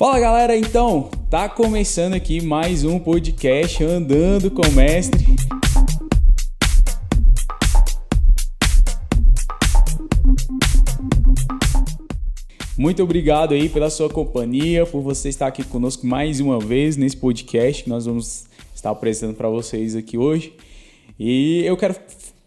Fala galera, então, tá começando aqui mais um podcast Andando com o Mestre. Muito obrigado aí pela sua companhia, por você estar aqui conosco mais uma vez nesse podcast que nós vamos estar apresentando para vocês aqui hoje. E eu quero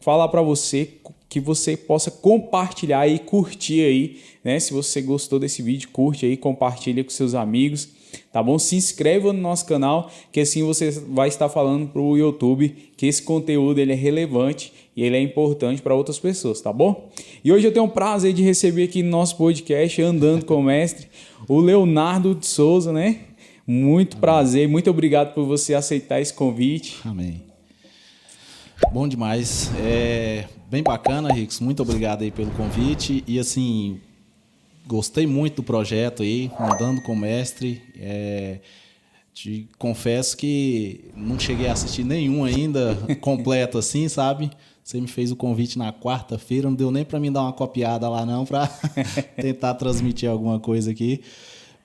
falar para você que você possa compartilhar e curtir aí, né? Se você gostou desse vídeo, curte aí, compartilha com seus amigos, tá bom? Se inscreva no nosso canal, que assim você vai estar falando pro YouTube que esse conteúdo ele é relevante e ele é importante para outras pessoas, tá bom? E hoje eu tenho o prazer de receber aqui no nosso podcast Andando com o Mestre, o Leonardo de Souza, né? Muito prazer, muito obrigado por você aceitar esse convite. Amém. Bom demais, bem bacana, Ricos, muito obrigado aí pelo convite e assim, gostei muito do projeto aí, Andando com o Mestre, te confesso que não cheguei a assistir nenhum ainda completo assim, sabe? Você me fez o convite na quarta-feira, não deu nem para mim dar uma copiada lá não, para tentar transmitir alguma coisa aqui,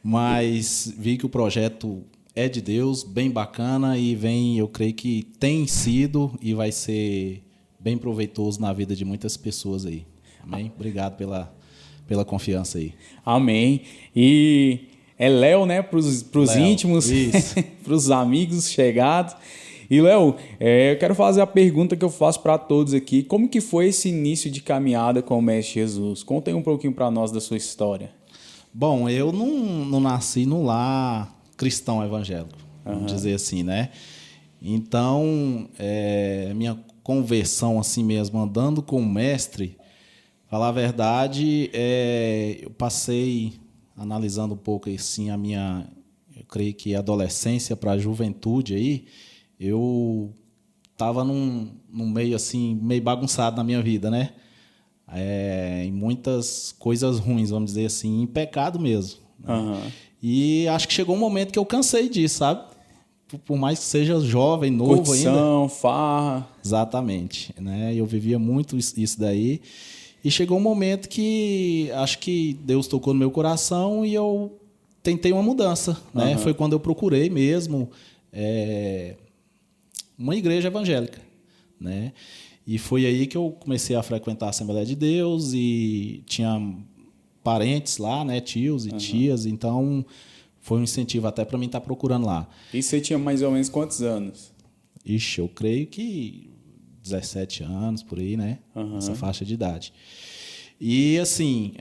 mas vi que o projeto é de Deus, bem bacana e eu creio que tem sido e vai ser bem proveitoso na vida de muitas pessoas aí. Amém? Obrigado pela confiança aí. Amém. E é Léo, né? Para os íntimos, para os amigos chegados. E Léo, eu quero fazer a pergunta que eu faço para todos aqui. Como que foi esse início de caminhada com o Mestre Jesus? Conta aí um pouquinho para nós da sua história. Bom, eu não nasci no lar cristão evangélico, vamos dizer assim, né? Então, minha conversão assim mesmo, andando com o mestre, falar a verdade, eu passei analisando um pouco assim eu creio que adolescência para a juventude aí, eu estava num meio assim, meio bagunçado na minha vida, né? Em muitas coisas ruins, vamos dizer assim, em pecado mesmo. Né? E acho que chegou um momento que eu cansei disso, sabe? Por mais que seja jovem, novo curtição, ainda. farra. Exatamente. Né? Eu vivia muito isso daí. E chegou um momento que acho que Deus tocou no meu coração e eu tentei uma mudança. Né? Foi quando eu procurei mesmo uma igreja evangélica. Né? E foi aí que eu comecei a frequentar a Assembleia de Deus e tinha parentes lá, né, tios e tias, então foi um incentivo até para mim estar procurando lá. E você tinha mais ou menos quantos anos? Ixi, eu creio que 17 anos, por aí, né, essa faixa de idade. E assim,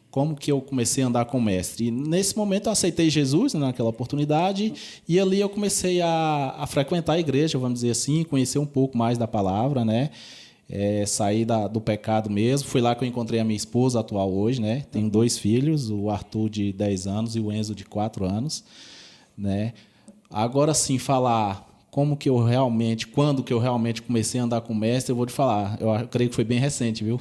como que eu comecei a andar com o mestre? E nesse momento eu aceitei Jesus, né, naquela oportunidade, e ali eu comecei a frequentar a igreja, vamos dizer assim, conhecer um pouco mais da palavra, né, sair do pecado mesmo. Foi lá que eu encontrei a minha esposa atual hoje, né? Tenho 2 filhos, o Arthur de 10 anos e o Enzo de 4 anos, né? Agora sim, falar quando que eu realmente comecei a andar com o mestre, eu vou te falar, eu creio que foi bem recente, viu?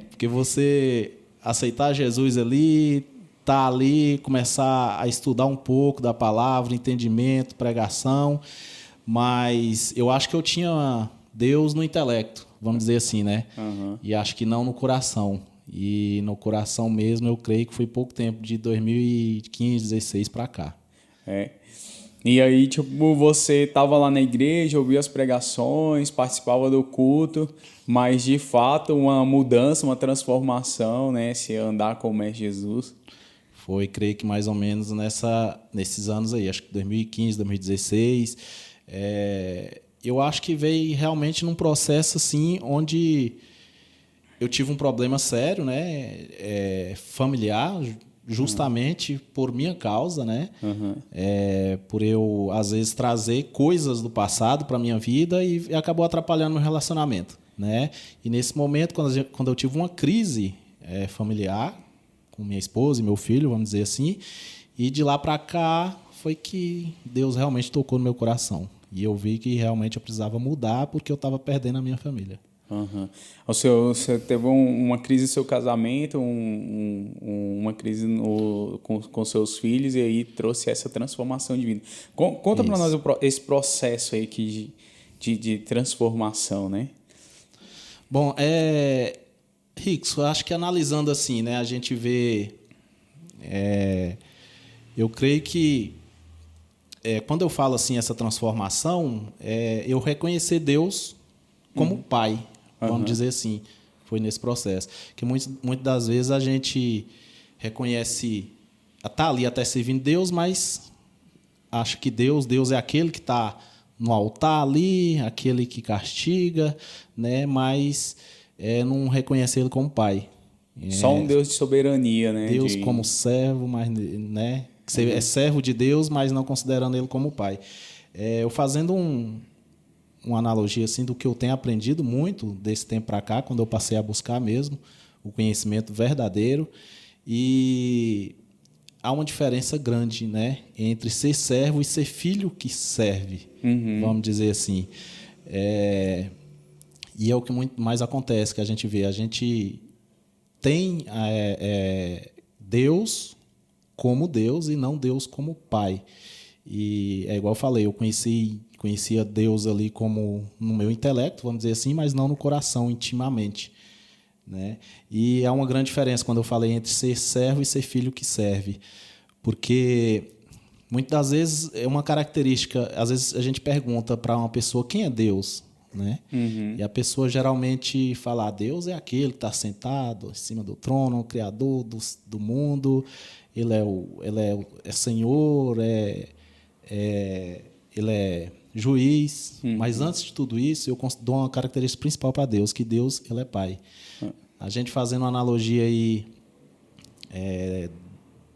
Porque você aceitar Jesus ali, tá ali, começar a estudar um pouco da palavra, entendimento, pregação, mas eu acho que eu tinha Deus no intelecto, vamos dizer assim, né? E acho que não no coração. E no coração mesmo, eu creio que foi pouco tempo, de 2015, 2016 para cá. E aí, tipo, você estava lá na igreja, ouvia as pregações, participava do culto, mas de fato uma mudança, uma transformação, né? Se andar com o Mestre Jesus. Foi, creio que mais ou menos nesses anos aí, acho que 2015, 2016. Eu acho que veio realmente num processo assim, onde eu tive um problema sério, né, familiar, justamente por minha causa, né, por eu às vezes trazer coisas do passado para minha vida e acabou atrapalhando meu relacionamento, né. E nesse momento, quando eu tive uma crise familiar com minha esposa e meu filho, vamos dizer assim, e de lá para cá foi que Deus realmente tocou no meu coração. E eu vi que realmente eu precisava mudar porque eu estava perdendo a minha família. Você teve uma crise no seu casamento, uma crise com seus filhos e aí trouxe essa transformação de vida. Conta para nós esse processo aí de transformação, né? Bom, Ricos, eu acho que analisando assim, né, a gente vê Eu creio que quando eu falo assim essa transformação, eu reconhecer Deus como Pai, vamos dizer assim, foi nesse processo. Que muitas das vezes a gente reconhece, está ali até servindo Deus, mas acha que Deus é aquele que está no altar ali, aquele que castiga, né? Mas não reconhece Ele como Pai. Só um Deus de soberania, né? Deus como servo, mas, né? Que você é servo de Deus, mas não considerando Ele como Pai. Eu fazendo uma analogia assim do que eu tenho aprendido muito desse tempo para cá, quando eu passei a buscar mesmo o conhecimento verdadeiro, e há uma diferença grande, né, entre ser servo e ser filho que serve, vamos dizer assim. E é o que muito mais acontece, que a gente vê. A gente tem Deus como Deus e não Deus como Pai. E é igual eu falei, eu conhecia Deus ali como no meu intelecto, vamos dizer assim, mas não no coração, intimamente, né? E há uma grande diferença quando eu falei entre ser servo e ser filho que serve, porque muitas das vezes é uma característica. Às vezes a gente pergunta para uma pessoa quem é Deus, né? E a pessoa geralmente fala: Deus é aquele que está sentado em cima do trono, o Criador do mundo, Ele é Senhor, Ele é juiz. Mas antes de tudo isso, eu dou uma característica principal para Deus, que Deus Ele é Pai. A gente fazendo uma analogia aí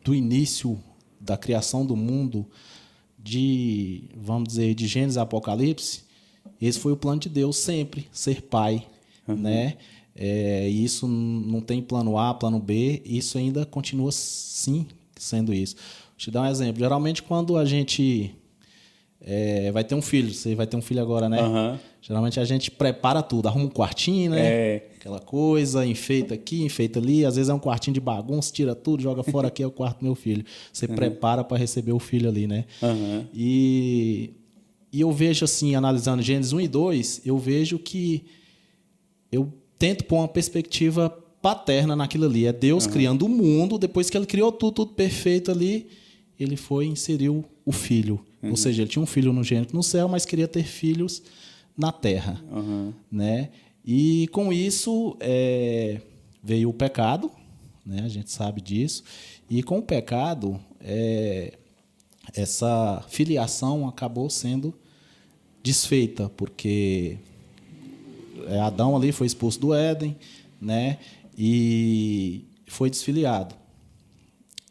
do início da criação do mundo, vamos dizer, de Gênesis a Apocalipse, esse foi o plano de Deus sempre, ser Pai, né? E isso não tem plano A, plano B, isso ainda continua sim sendo isso. Vou te dar um exemplo. Geralmente, quando a gente vai ter um filho, você vai ter um filho agora, né? Geralmente a gente prepara tudo, arruma um quartinho, né? Aquela coisa, enfeita aqui, enfeita ali. Às vezes é um quartinho de bagunça, tira tudo, joga fora. Aqui é o quarto do meu filho. Você prepara para receber o filho ali, né? E eu vejo assim, analisando Gênesis 1 e 2, eu vejo que eu tento pôr uma perspectiva paterna naquilo ali. É Deus criando o mundo, depois que Ele criou tudo perfeito ali, Ele foi e inseriu o filho. Ou seja, Ele tinha um filho unigênito no céu, mas queria ter filhos na terra, né? E com isso veio o pecado, né? A gente sabe disso. E com o pecado, essa filiação acabou sendo desfeita, porque Adão ali foi expulso do Éden, né? E foi desfiliado.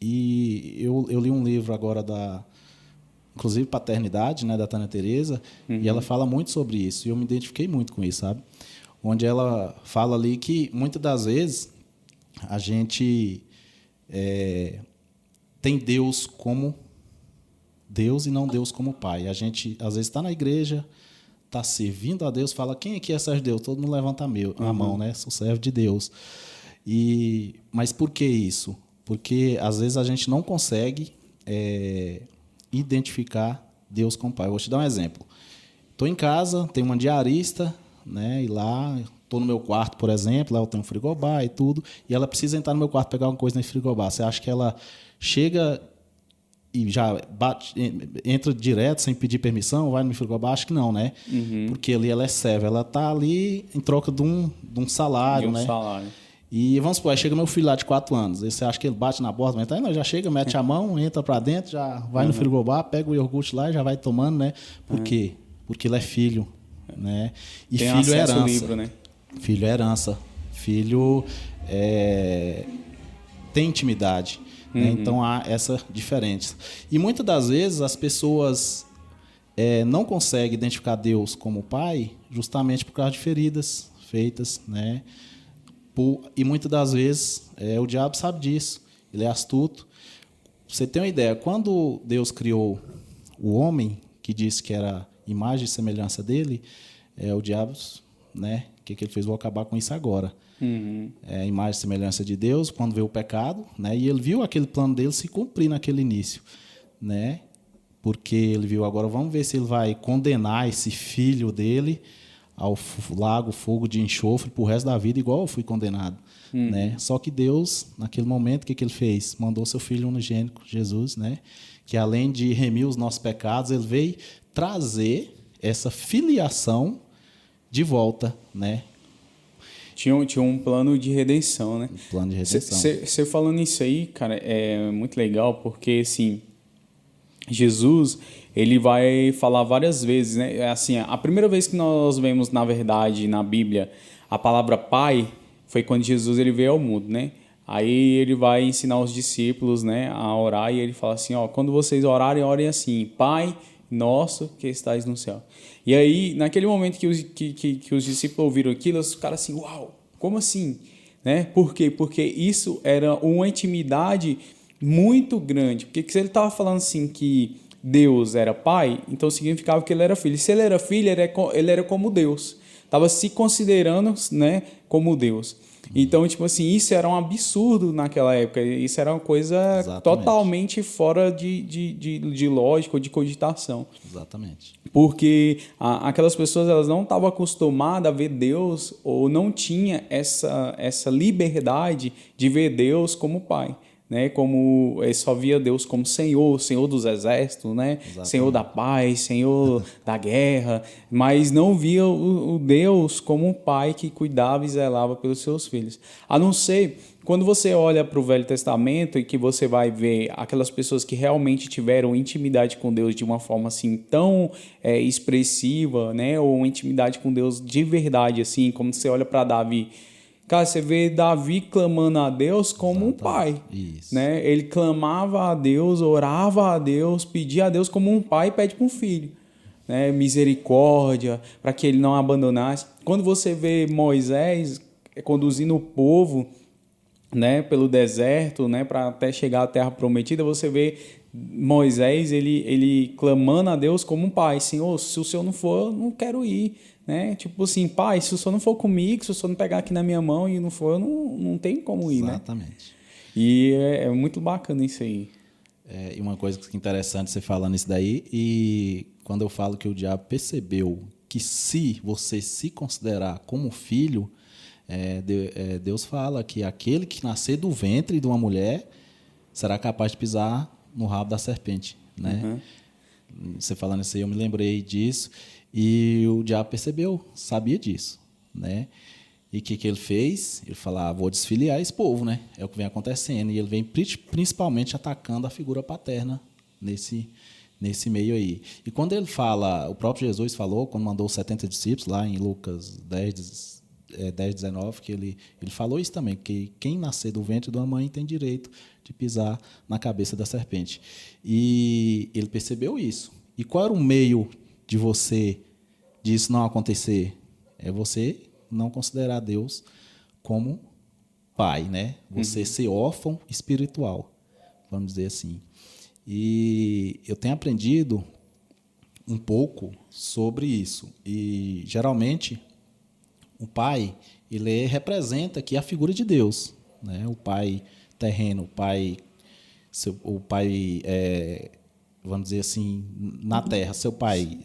E eu li um livro agora inclusive Paternidade, né, da Tânia Teresa, e ela fala muito sobre isso, e eu me identifiquei muito com isso, sabe? Onde ela fala ali que muitas das vezes a gente tem Deus como Deus e não Deus como Pai. A gente às vezes está na igreja, está servindo a Deus, fala: quem aqui é servo de Deus? Todo mundo levanta a mão, né? Sou servo de Deus. Mas por que isso? Porque às vezes a gente não consegue identificar Deus como Pai. Eu vou te dar um exemplo. Estou em casa, tenho uma diarista, né? E lá estou no meu quarto, por exemplo, lá eu tenho um frigobar e tudo, e ela precisa entrar no meu quarto pegar uma coisa nesse frigobar. Você acha que ela chega e já entra direto, sem pedir permissão, vai no frigobar? Acho que não, né? Porque ali ela é serva, ela está ali em troca de um salário, né? Salário. E vamos supor, aí chega meu filho lá de 4 anos, aí você acha que ele bate na porta, mas não, já chega, mete a mão, entra para dentro, já vai no frigobar, pega o iogurte lá e já vai tomando, né? Por quê? Porque ele é filho, né? E tem filho é herança. Livre, né? Filho é herança. Filho tem intimidade. Né? Então há essa diferença. E muitas das vezes as pessoas não conseguem identificar Deus como Pai justamente por causa de feridas feitas, né? E muitas das vezes o diabo sabe disso, ele é astuto. Você tem uma ideia, quando Deus criou o homem, que disse que era imagem e semelhança dele, o diabo, né? O que ele fez? Vou acabar com isso agora. A imagem e semelhança de Deus, quando veio o pecado, né? E ele viu aquele plano dele se cumprir naquele início, né? Porque ele viu, agora vamos ver se ele vai condenar esse filho dele ao lago, fogo de enxofre pro resto da vida, igual eu fui condenado. Né? Só que Deus, naquele momento, o que ele fez? Mandou seu Filho unigênito, Jesus, né? Que além de remir os nossos pecados, ele veio trazer essa filiação de volta, né? Tinha um plano de redenção, né? Um plano de redenção. Você falando isso aí, cara, é muito legal, porque, assim, Jesus, ele vai falar várias vezes, né? Assim, a primeira vez que nós vemos, na verdade, na Bíblia, a palavra Pai, foi quando Jesus ele veio ao mundo, né? Aí ele vai ensinar os discípulos, né, a orar, e ele fala assim, ó, quando vocês orarem, orem assim, Pai nosso que estais no céu. E aí, naquele momento que os discípulos ouviram aquilo, eles ficaram assim, uau, como assim? Né? Por quê? Porque isso era uma intimidade muito grande. Porque se ele estava falando assim que Deus era pai, então significava que ele era filho. Se ele era filho, ele era como Deus. Estava se considerando, né, como Deus. Então, tipo assim, isso era um absurdo naquela época. Isso era uma coisa Exatamente. Totalmente fora de lógica ou de cogitação. Exatamente. Porque aquelas pessoas elas não estavam acostumadas a ver Deus ou não tinha essa liberdade de ver Deus como Pai. Né, como só via Deus como Senhor dos exércitos, né? Senhor da paz, Senhor da guerra, mas não via o Deus como um pai que cuidava e zelava pelos seus filhos. A não ser quando você olha para o Velho Testamento e que você vai ver aquelas pessoas que realmente tiveram intimidade com Deus de uma forma assim tão expressiva, né? Ou uma intimidade com Deus de verdade, assim, como você olha para Davi. Cara, você vê Davi clamando a Deus como um pai. Isso. Né? Ele clamava a Deus, orava a Deus, pedia a Deus como um pai pede para um filho. Né? Misericórdia, para que ele não abandonasse. Quando você vê Moisés conduzindo o povo, né, pelo deserto, né, para até chegar à terra prometida, você vê Moisés ele clamando a Deus como um pai. Senhor, se o Senhor não for, eu não quero ir. Né? Tipo assim, pai, se o senhor não for comigo, se o senhor não pegar aqui na minha mão e não for, eu não tem como ir, Exatamente. Né? E é muito bacana isso aí. E uma coisa que é interessante você falando isso daí, e quando eu falo que o diabo percebeu que se você se considerar como filho, Deus fala que aquele que nascer do ventre de uma mulher será capaz de pisar no rabo da serpente. Né? Você falando isso aí, eu me lembrei disso. E o diabo percebeu, sabia disso, né? E o que ele fez? Ele falou, vou desfiliar esse povo, né? É o que vem acontecendo. E ele vem principalmente atacando a figura paterna nesse meio aí. E quando ele fala, o próprio Jesus falou, quando mandou os 70 discípulos, lá em Lucas 10, 19, que ele falou isso também, que quem nascer do ventre de uma mãe tem direito de pisar na cabeça da serpente. E ele percebeu isso. E qual era o meio disso não acontecer? É você não considerar Deus como pai, né? Você ser órfão espiritual, vamos dizer assim. E eu tenho aprendido um pouco sobre isso. E, geralmente, o pai, ele representa aqui a figura de Deus, né? O pai terreno, o pai vamos dizer assim, na terra, seu pai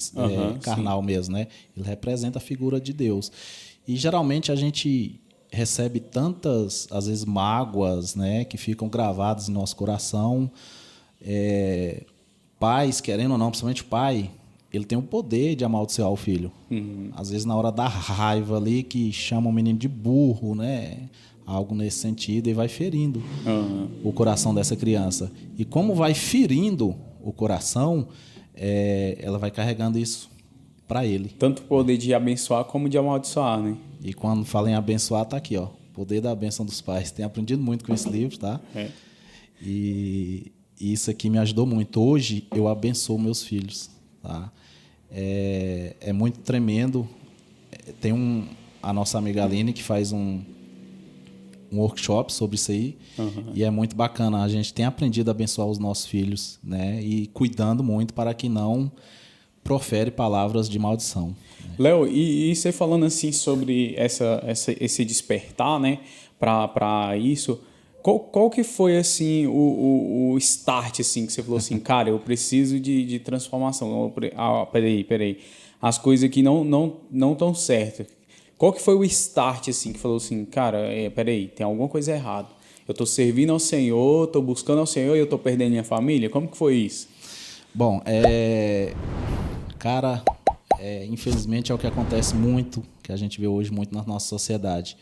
carnal sim. Mesmo, né? Ele representa a figura de Deus. E geralmente a gente recebe tantas, às vezes, mágoas, né, que ficam gravadas em nosso coração. Pais, querendo ou não, principalmente o pai, ele tem o poder de amaldiçoar o filho. Às vezes, na hora da raiva ali, que chama o menino de burro, né? Algo nesse sentido, e vai ferindo o coração dessa criança. E como vai ferindo o coração, ela vai carregando isso para ele. Tanto o poder de abençoar como de amaldiçoar, né? E quando fala em abençoar, tá aqui, ó. Poder da bênção dos pais. Tenho aprendido muito com esse livro, tá? E isso aqui me ajudou muito. Hoje eu abençoo meus filhos, tá? É muito tremendo. Tem a nossa amiga Aline que faz um workshop sobre isso aí, e é muito bacana. A gente tem aprendido a abençoar os nossos filhos, né? E cuidando muito para que não profere palavras de maldição. Né? Léo, e você falando assim sobre esse despertar, né, para isso, qual que foi assim o start assim que você falou assim, cara, eu preciso de transformação. Peraí. as coisas que não tão certas. Qual que foi o start, assim, que falou assim, cara, peraí, tem alguma coisa errada. Eu tô servindo ao Senhor, tô buscando ao Senhor e eu tô perdendo minha família? Como que foi isso? Bom, cara, infelizmente é o que acontece muito, que a gente vê hoje muito na nossa sociedade.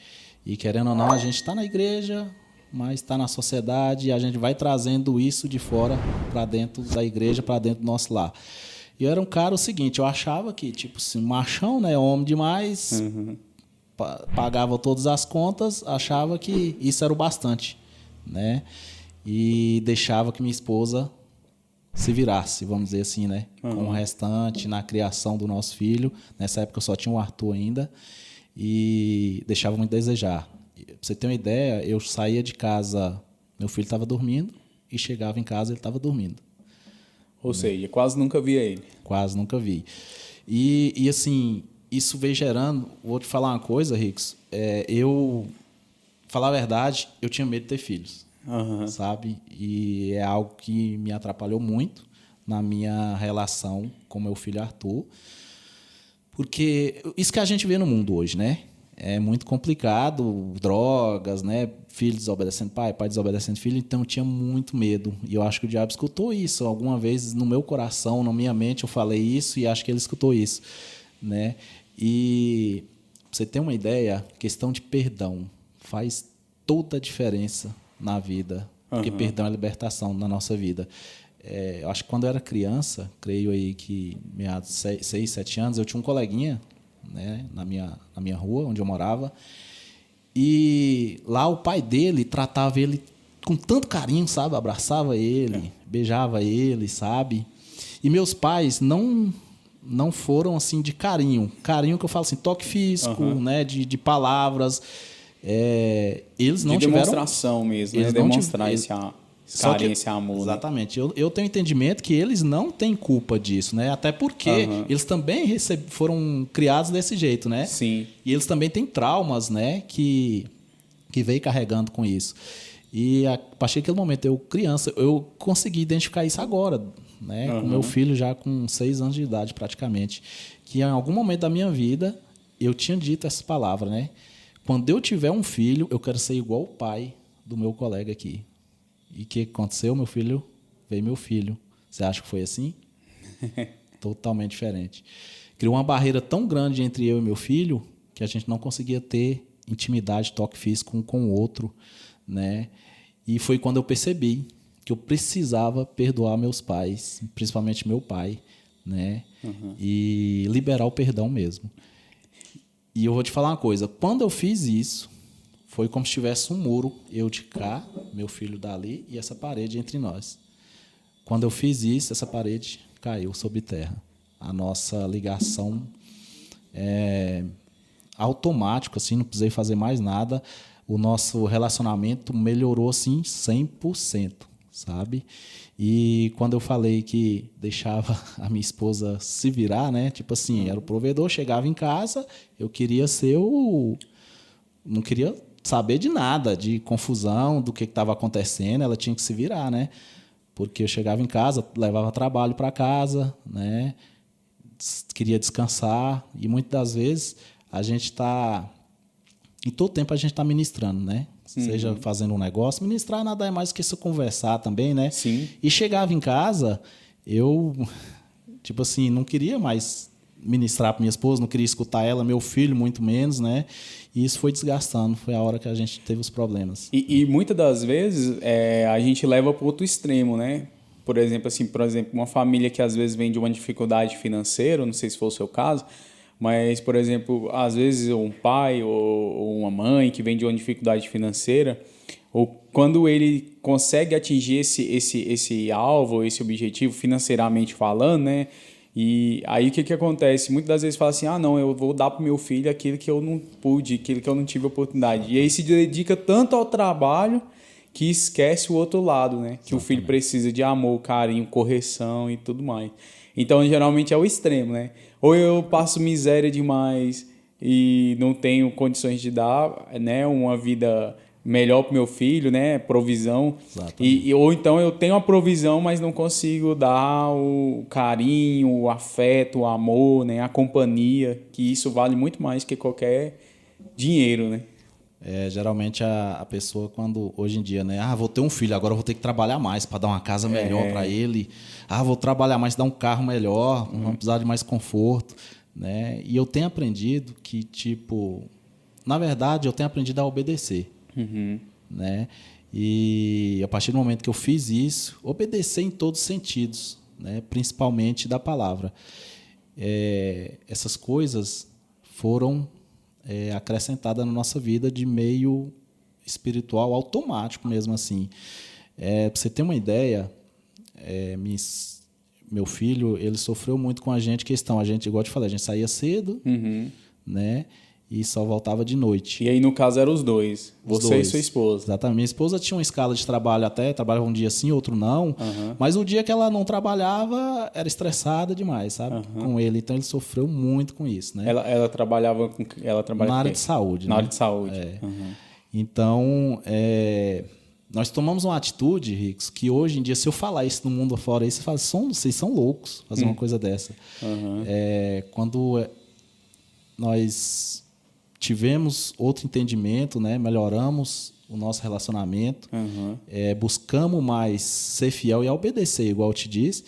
E querendo ou não, a gente está na igreja, mas está na sociedade e a gente vai trazendo isso de fora para dentro da igreja, para dentro do nosso lar. E eu era um cara, o seguinte, eu achava que, tipo assim, machão, né, homem demais, pagava todas as contas, achava que isso era o bastante, né? E deixava que minha esposa se virasse, vamos dizer assim, né? Com o restante, na criação do nosso filho. Nessa época eu só tinha o Arthur ainda e deixava muito a desejar. Pra você ter uma ideia, eu saía de casa, meu filho estava dormindo e chegava em casa, ele estava dormindo. Ou seja, quase nunca via ele. Quase nunca vi. E assim, isso veio gerando... Vou te falar uma coisa, Ricos. Falar a verdade, eu tinha medo de ter filhos, sabe? E é algo que me atrapalhou muito na minha relação com meu filho Arthur. Porque isso que a gente vê no mundo hoje, né? É muito complicado, drogas, né? Filho desobedecendo pai, pai desobedecendo filho. Então eu tinha muito medo. E eu acho que o diabo escutou isso. Alguma vez no meu coração, na minha mente, eu falei isso e acho que ele escutou isso, né? E pra você ter uma ideia, questão de perdão faz toda a diferença na vida. Porque perdão é libertação na nossa vida. Eu acho que quando eu era criança, creio aí que meados de 6, 7 anos, eu tinha um coleguinha, né, na minha rua, onde eu morava, e lá o pai dele tratava ele com tanto carinho, sabe? Abraçava ele, beijava ele, sabe? E meus pais não foram assim de carinho. Carinho que eu falo assim, toque físico, né, de palavras. Eles não tiveram... demonstração mesmo, né? Demonstrar esse carinho, esse amor. Exatamente. Né? Eu tenho entendimento que eles não têm culpa disso, né? Até porque eles também foram criados desse jeito, né? Sim. E eles também têm traumas, né? Que veio carregando com isso. E a partir daquele momento, eu criança, eu consegui identificar isso agora, né? Com meu filho já com 6 anos de idade praticamente. Que em algum momento da minha vida, eu tinha dito essa palavra, né? Quando eu tiver um filho, eu quero ser igual o pai do meu colega aqui. E o que aconteceu? Veio meu filho. Você acha que foi assim? Totalmente diferente. Criou uma barreira tão grande entre eu e meu filho que a gente não conseguia ter intimidade, toque físico um com o outro, né? E foi quando eu percebi que eu precisava perdoar meus pais, principalmente meu pai, né? E liberar o perdão mesmo. E eu vou te falar uma coisa. Quando eu fiz isso, foi como se tivesse um muro, eu de cá, meu filho dali, e essa parede entre nós. Quando eu fiz isso, essa parede caiu sobre terra. A nossa ligação automático, assim, não precisei fazer mais nada. O nosso relacionamento melhorou, assim, 100%, sabe? E quando eu falei que deixava a minha esposa se virar, né? Tipo assim, era o provedor, chegava em casa, eu queria ser não queria saber de nada, de confusão, do que estava acontecendo, ela tinha que se virar, né? Porque eu chegava em casa, levava trabalho para casa, né? Queria descansar, e muitas das vezes a gente está... Em todo tempo a gente está ministrando, né? Seja fazendo um negócio, ministrar nada é mais que isso, conversar também, né? Sim. E chegava em casa, eu, tipo assim, não queria mais ministrar para minha esposa, não queria escutar ela, meu filho muito menos, né? E isso foi desgastando, foi a hora que a gente teve os problemas. E muitas das vezes a gente leva para outro extremo, né? Por exemplo, uma família que às vezes vem de uma dificuldade financeira, não sei se for o seu caso, mas, por exemplo, às vezes um pai ou uma mãe que vem de uma dificuldade financeira, ou quando ele consegue atingir esse alvo, esse objetivo financeiramente falando, né? E aí o que acontece? Muitas das vezes fala assim, não, eu vou dar para o meu filho aquilo que eu não pude, aquilo que eu não tive oportunidade. E aí se dedica tanto ao trabalho que esquece o outro lado, né? Que o filho precisa de amor, carinho, correção e tudo mais. Então, geralmente é o extremo, né? Ou eu passo miséria demais e não tenho condições de dar, né, uma vida melhor para meu filho, né? Provisão. Ou então eu tenho a provisão, mas não consigo dar o carinho, o afeto, o amor, né? A companhia, que isso vale muito mais que qualquer dinheiro, né? Geralmente a pessoa, quando hoje em dia, né? Vou ter um filho, agora eu vou ter que trabalhar mais para dar uma casa melhor para ele. Vou trabalhar mais, dar um carro melhor, vamos precisar de mais conforto, né? E eu tenho aprendido que, tipo, na verdade, eu tenho aprendido a obedecer, né? E a partir do momento que eu fiz isso, obedecer em todos os sentidos, né? Principalmente da palavra. Essas coisas foram acrescentada na nossa vida de meio espiritual automático mesmo assim. Para você ter uma ideia, meu filho, ele sofreu muito com a gente, a gente, igual eu te falei, a gente saía cedo, né? E só voltava de noite. E aí, no caso, eram os dois. Você e sua esposa. Exatamente. Minha esposa tinha uma escala de trabalho trabalhava um dia sim, outro não. Mas o dia que ela não trabalhava, era estressada demais, sabe? Com ele. Então, ele sofreu muito com isso, né? Ela trabalhava na área de saúde. Na área de saúde. Então, nós tomamos uma atitude, Ricos, que hoje em dia, se eu falar isso no mundo afora, aí você fala, vocês são loucos fazer uma coisa dessa. Quando nós tivemos outro entendimento, né? Melhoramos o nosso relacionamento, buscamos mais ser fiel e obedecer, igual eu te disse,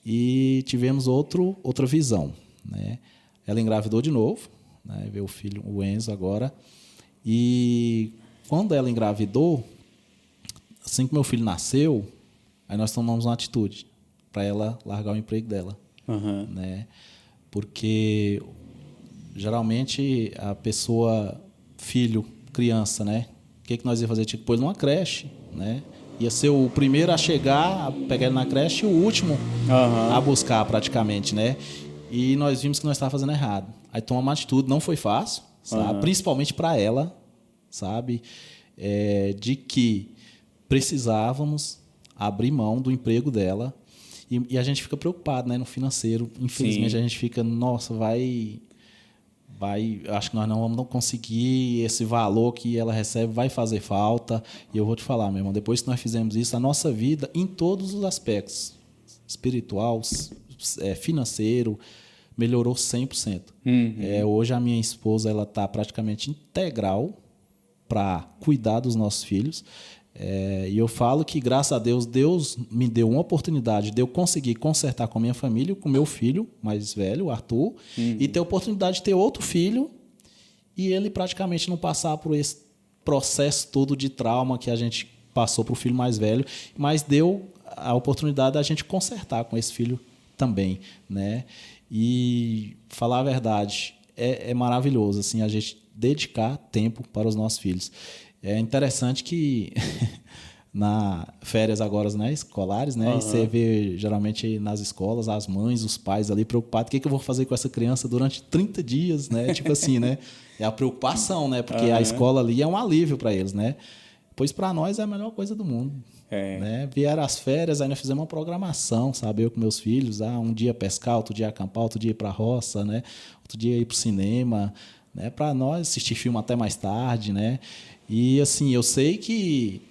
e tivemos outra visão, né? Ela engravidou de novo, né? Veio o filho, o Enzo agora, e quando ela engravidou, assim que meu filho nasceu, aí nós tomamos uma atitude para ela largar o emprego dela, né? Porque geralmente a pessoa, filho, criança, né? O que nós ia fazer? Tinha que pôr ele numa creche, né? Ia ser o primeiro a chegar, a pegar ele na creche, e o último a buscar praticamente, né? E nós vimos que nós estávamos fazendo errado. Aí tomamos uma atitude, não foi fácil, sabe? Principalmente para ela, sabe? De que precisávamos abrir mão do emprego dela. E a gente fica preocupado, né? No financeiro. Infelizmente, a gente fica, nossa, acho que nós não vamos conseguir, esse valor que ela recebe vai fazer falta. E eu vou te falar, meu irmão, depois que nós fizemos isso, a nossa vida, em todos os aspectos, espiritual, financeiro, melhorou 100%. Hoje a minha esposa está praticamente integral para cuidar dos nossos filhos. E eu falo que, graças a Deus, Deus me deu uma oportunidade de eu conseguir consertar com a minha família, com o meu filho mais velho, o Arthur, e ter a oportunidade de ter outro filho e ele praticamente não passar por esse processo todo de trauma que a gente passou para o filho mais velho, mas deu a oportunidade da gente consertar com esse filho também, né? E, falar a verdade, é maravilhoso assim, a gente dedicar tempo para os nossos filhos. É interessante que na férias agora, né, escolares, né, e você vê geralmente nas escolas as mães, os pais ali preocupados, o que eu vou fazer com essa criança durante 30 dias, né? Tipo assim, né? É a preocupação, né? Porque a escola ali é um alívio para eles, né? Pois para nós é a melhor coisa do mundo. Né? Vieram as férias, aí nós fizemos uma programação, sabe? Eu com meus filhos, um dia pescar, outro dia acampar, outro dia ir para a roça, né? Outro dia ir para o cinema, né? Para nós assistir filme até mais tarde, né? E assim, eu sei que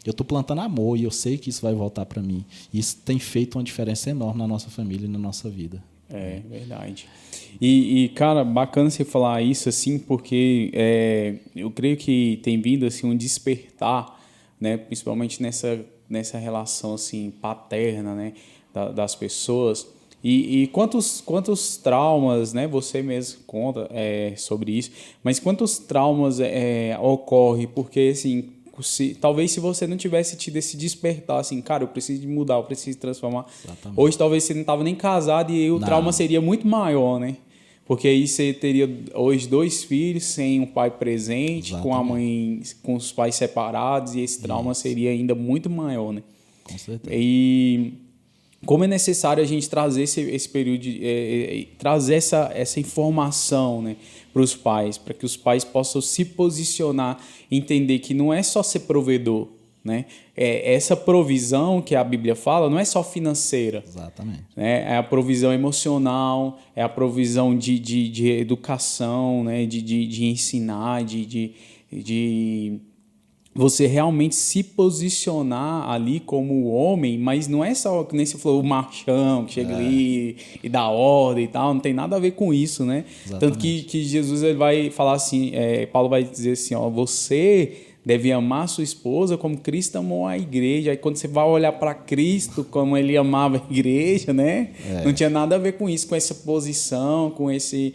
eu estou plantando amor e eu sei que isso vai voltar para mim. Isso tem feito uma diferença enorme na nossa família e na nossa vida. É verdade. Cara, bacana você falar isso, assim, porque eu creio que tem vindo assim, um despertar, né, principalmente nessa relação assim, paterna, né, das pessoas. E quantos traumas, né, você mesmo conta sobre isso, mas quantos traumas ocorrem porque, assim, talvez se você não tivesse tido esse despertar, assim, cara, eu preciso de mudar, eu preciso de transformar. Exatamente. Hoje talvez você não estava nem casado e aí o trauma seria muito maior, né? Porque aí você teria hoje 2 filhos sem um pai presente, com a mãe, com os pais separados, e esse trauma seria ainda muito maior, né? Com certeza. E como é necessário a gente trazer esse período, trazer essa informação, né, para os pais, para que os pais possam se posicionar, entender que não é só ser provedor, né? Essa provisão que a Bíblia fala não é só financeira. Exatamente. Né? É a provisão emocional, é a provisão de educação, né? de ensinar, de você realmente se posicionar ali como homem, mas não é só, que nem você falou, o machão que chega ali e dá ordem e tal, não tem nada a ver com isso, né? Tanto que Jesus ele vai falar assim, Paulo vai dizer assim, ó, você deve amar sua esposa como Cristo amou a igreja. Aí quando você vai olhar para Cristo, como ele amava a igreja, né? Não tinha nada a ver com isso, com essa posição, com esse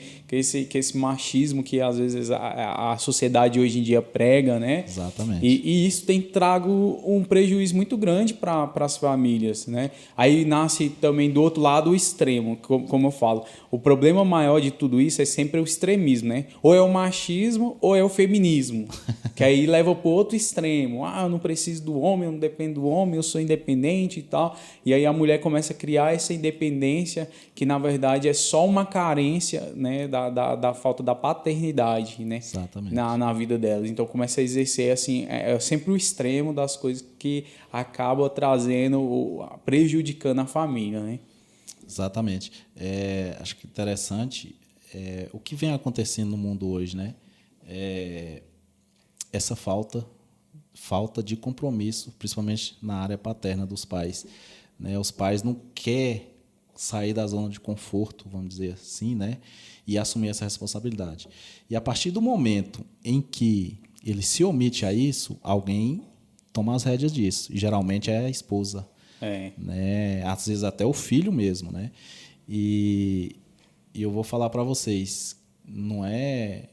machismo que às vezes a sociedade hoje em dia prega, né? Exatamente. E isso tem trago um prejuízo muito grande para as famílias, né? Aí nasce também do outro lado o extremo, como eu falo. O problema maior de tudo isso é sempre o extremismo, né? Ou é o machismo ou é o feminismo, que aí leva para o outro extremo. Ah, eu não preciso do homem, eu não dependo do homem, eu sou independente e tal. E aí a mulher começa a criar essa independência que, na verdade, é só uma carência, né, da falta da paternidade, né? Exatamente. Na vida delas. Então começa a exercer assim, sempre o extremo das coisas que acaba trazendo, prejudicando a família, né? Exatamente. Acho que interessante o que vem acontecendo no mundo hoje, né? Essa falta de compromisso, principalmente na área paterna dos pais, né? Os pais não querem sair da zona de conforto, vamos dizer assim, né? E assumir essa responsabilidade. E a partir do momento em que ele se omite a isso, alguém toma as rédeas disso. E geralmente é a esposa, né? Às vezes até o filho mesmo, né? E eu vou falar para vocês, não é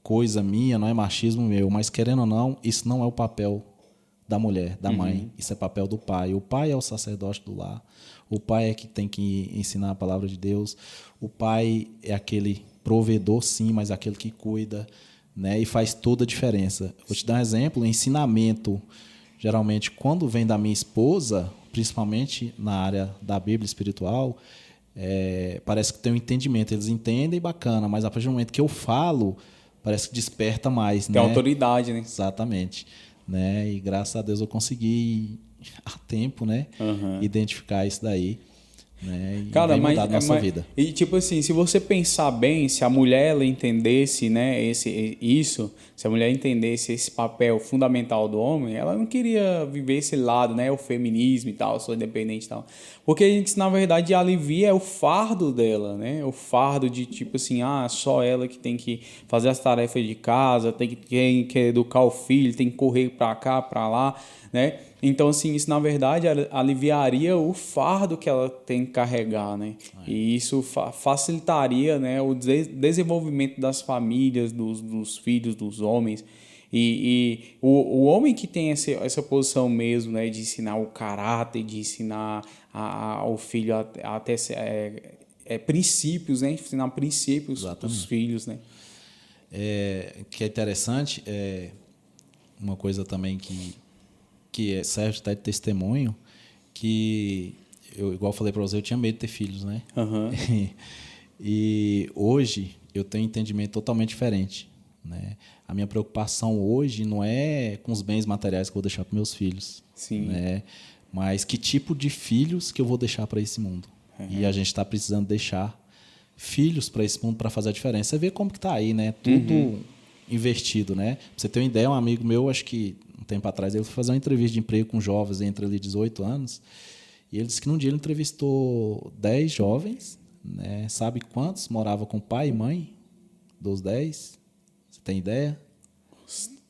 coisa minha, não é machismo meu, mas querendo ou não, isso não é o papel da mulher, da mãe, isso é papel do pai. O pai é o sacerdote do lar, o pai é que tem que ensinar a palavra de Deus, o pai é aquele provedor, sim, mas aquele que cuida, né, e faz toda a diferença. Vou te dar um exemplo, o ensinamento, geralmente, quando vem da minha esposa, principalmente na área da Bíblia espiritual, parece que tem um entendimento, eles entendem, bacana, mas a partir do momento que eu falo, parece que desperta mais. Tem né? autoridade, né? Exatamente. Né? E graças a Deus eu consegui a tempo, né? Identificar isso daí. Né? E Cara, vem mudar a nossa vida. E tipo assim, se você pensar bem, se a mulher ela entendesse, né, se a mulher entendesse esse papel fundamental do homem, ela não queria viver esse lado, né, o feminismo e tal, sou independente e tal. Porque isso, na verdade, alivia o fardo dela, né? O fardo de tipo assim, só ela que tem que fazer as tarefas de casa, tem que educar o filho, tem que correr para cá, para lá, né? Então, assim, isso, na verdade, aliviaria o fardo que ela tem que carregar, né? E isso facilitaria, né, o desenvolvimento das famílias, dos filhos, dos homens. E o homem que tem essa posição mesmo, né, de ensinar o caráter, de ensinar ao filho até princípios, né? Ensinar princípios dos filhos, né? Que é interessante, uma coisa também que serve até de testemunho, que igual eu falei para você, eu tinha medo de ter filhos, né? E hoje eu tenho um entendimento totalmente diferente, né? A minha preocupação hoje não é com os bens materiais que eu vou deixar para meus filhos, Sim. né? Mas que tipo de filhos que eu vou deixar para esse mundo. E a gente está precisando deixar filhos para esse mundo para fazer a diferença. Você vê como que está aí, né? Tudo investido, né? Pra você ter uma ideia, um amigo meu, acho que um tempo atrás, ele foi fazer uma entrevista de emprego com jovens entre ali 18 anos, e ele disse que num dia ele entrevistou 10 jovens, né? Sabe quantos moravam com pai e mãe dos 10? Você tem ideia?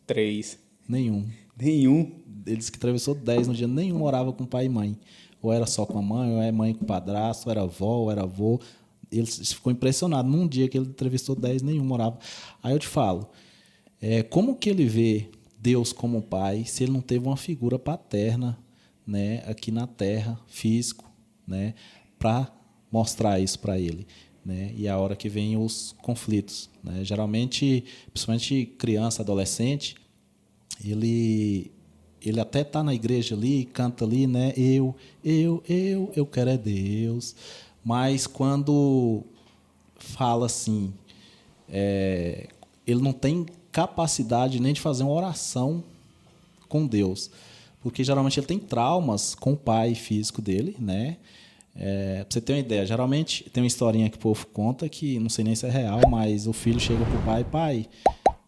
3. Nenhum. Ele disse que entrevistou 10 no dia, nenhum morava com pai e mãe. Ou era só com a mãe, ou é mãe com o padrasto, ou era avó, ou era avô. Ele ficou impressionado. Num dia que ele entrevistou 10, nenhum morava. Aí eu te falo, como que ele vê Deus como pai se ele não teve uma figura paterna, né, aqui na terra, físico, né, para mostrar isso para ele, né? E é a hora que vem os conflitos, né? Geralmente, principalmente criança, adolescente, ele até está na igreja ali, canta ali, né? Eu quero é Deus. Mas quando fala assim, ele não tem capacidade nem de fazer uma oração com Deus, porque geralmente ele tem traumas com o pai físico dele, né? Pra você ter uma ideia, geralmente tem uma historinha que o povo conta que não sei nem se é real, mas o filho chega pro pai,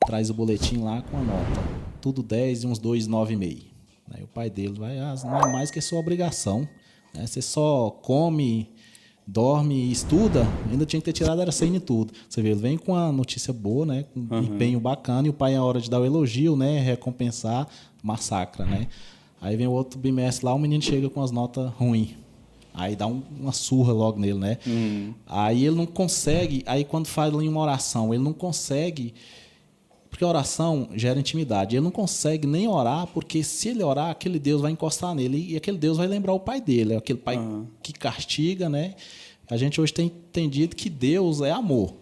traz o boletim lá com a nota. tudo 10 e uns 2, 9,5. Aí o pai dele vai, não é mais que sua obrigação. Né? Você só come, dorme e estuda, ainda tinha que ter tirado, era 100 e tudo. Você vê, ele vem com a notícia boa, né? Com um empenho bacana, e o pai, na hora de dar o elogio, né? Recompensar, massacra, né? Aí vem o outro bimestre lá, o menino chega com as notas ruins. Aí dá uma surra logo nele, né? Aí ele não consegue, aí quando faz em uma oração, ele não consegue, porque a oração gera intimidade. Ele não consegue nem orar, porque se ele orar, aquele Deus vai encostar nele e aquele Deus vai lembrar o pai dele, é aquele pai que castiga, né? A gente hoje tem entendido que Deus é amor,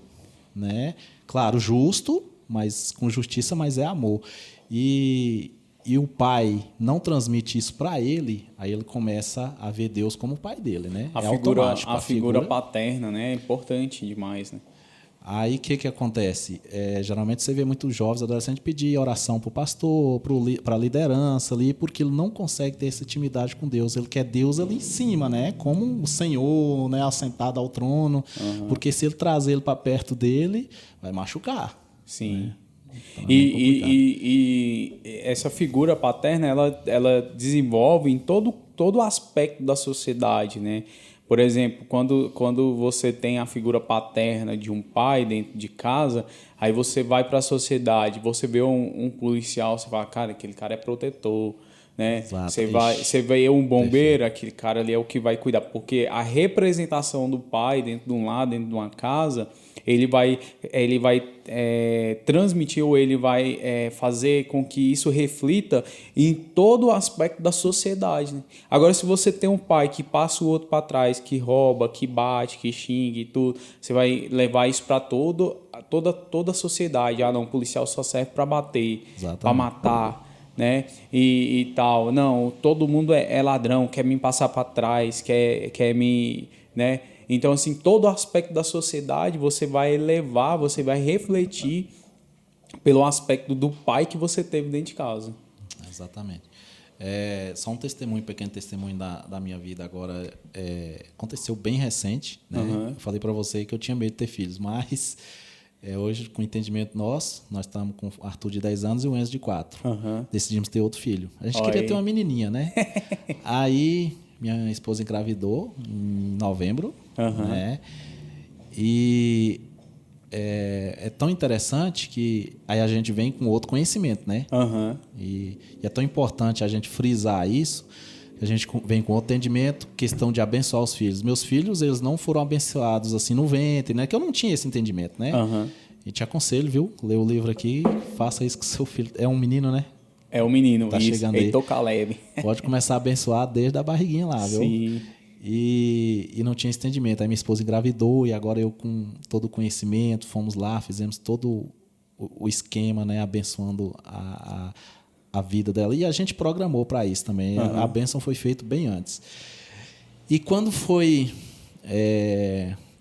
né? Claro, justo, mas com justiça, mas é amor. E o pai não transmite isso para ele, aí ele começa a ver Deus como o pai dele, né? Automático. A figura paterna, né? É importante demais, né? Aí o que acontece? Geralmente você vê muitos jovens adolescentes pedir oração para o pastor, para a liderança ali, porque ele não consegue ter essa intimidade com Deus. Ele quer Deus ali em cima, né? Como o Senhor, né? Assentado ao trono. Porque se ele trazer ele para perto dele, vai machucar. Sim. Né? Então, e essa figura paterna, ela desenvolve em todo aspecto da sociedade, né? Por exemplo, quando você tem a figura paterna de um pai dentro de casa, aí você vai para a sociedade, você vê um policial, você fala, cara, aquele cara é protetor, né? Exato. Você vê um bombeiro, aquele cara ali é o que vai cuidar, porque a representação do pai dentro de um lar, dentro de uma casa, ele vai transmitir, ou ele vai fazer com que isso reflita em todo o aspecto da sociedade, né? Agora, se você tem um pai que passa o outro para trás, que rouba, que bate, que xinga e tudo, você vai levar isso para toda a sociedade. Não, o policial só serve para bater, para matar, né? E tal. Não, todo mundo é ladrão, quer me passar para trás, quer me... né? Então, assim, todo aspecto da sociedade você vai levar, você vai refletir pelo aspecto do pai que você teve dentro de casa. Exatamente. Só um pequeno testemunho da minha vida agora. Aconteceu bem recente, né? Eu falei para você que eu tinha medo de ter filhos, mas hoje, com o entendimento nós estamos com o Arthur de 10 anos e o Enzo de 4. Decidimos ter outro filho. A gente queria ter uma menininha, né? Aí minha esposa engravidou em novembro, né? E é tão interessante que aí a gente vem com outro conhecimento, né? E é tão importante a gente frisar isso, que a gente vem com outro entendimento, questão de abençoar os filhos. Meus filhos, eles não foram abençoados assim no ventre, né? Que eu não tinha esse entendimento, né? E te aconselho, viu? Lê o livro aqui, faça isso com seu filho. É um menino, né? É um menino, tá isso. Chegando Heitor Caleb. Pode começar a abençoar desde a barriguinha lá, viu? Sim. E não tinha esse entendimento. Aí minha esposa engravidou e agora eu, com todo o conhecimento, fomos lá, fizemos todo o esquema, né? Abençoando a vida dela. E a gente programou para isso também. A bênção foi feita bem antes. E quando foi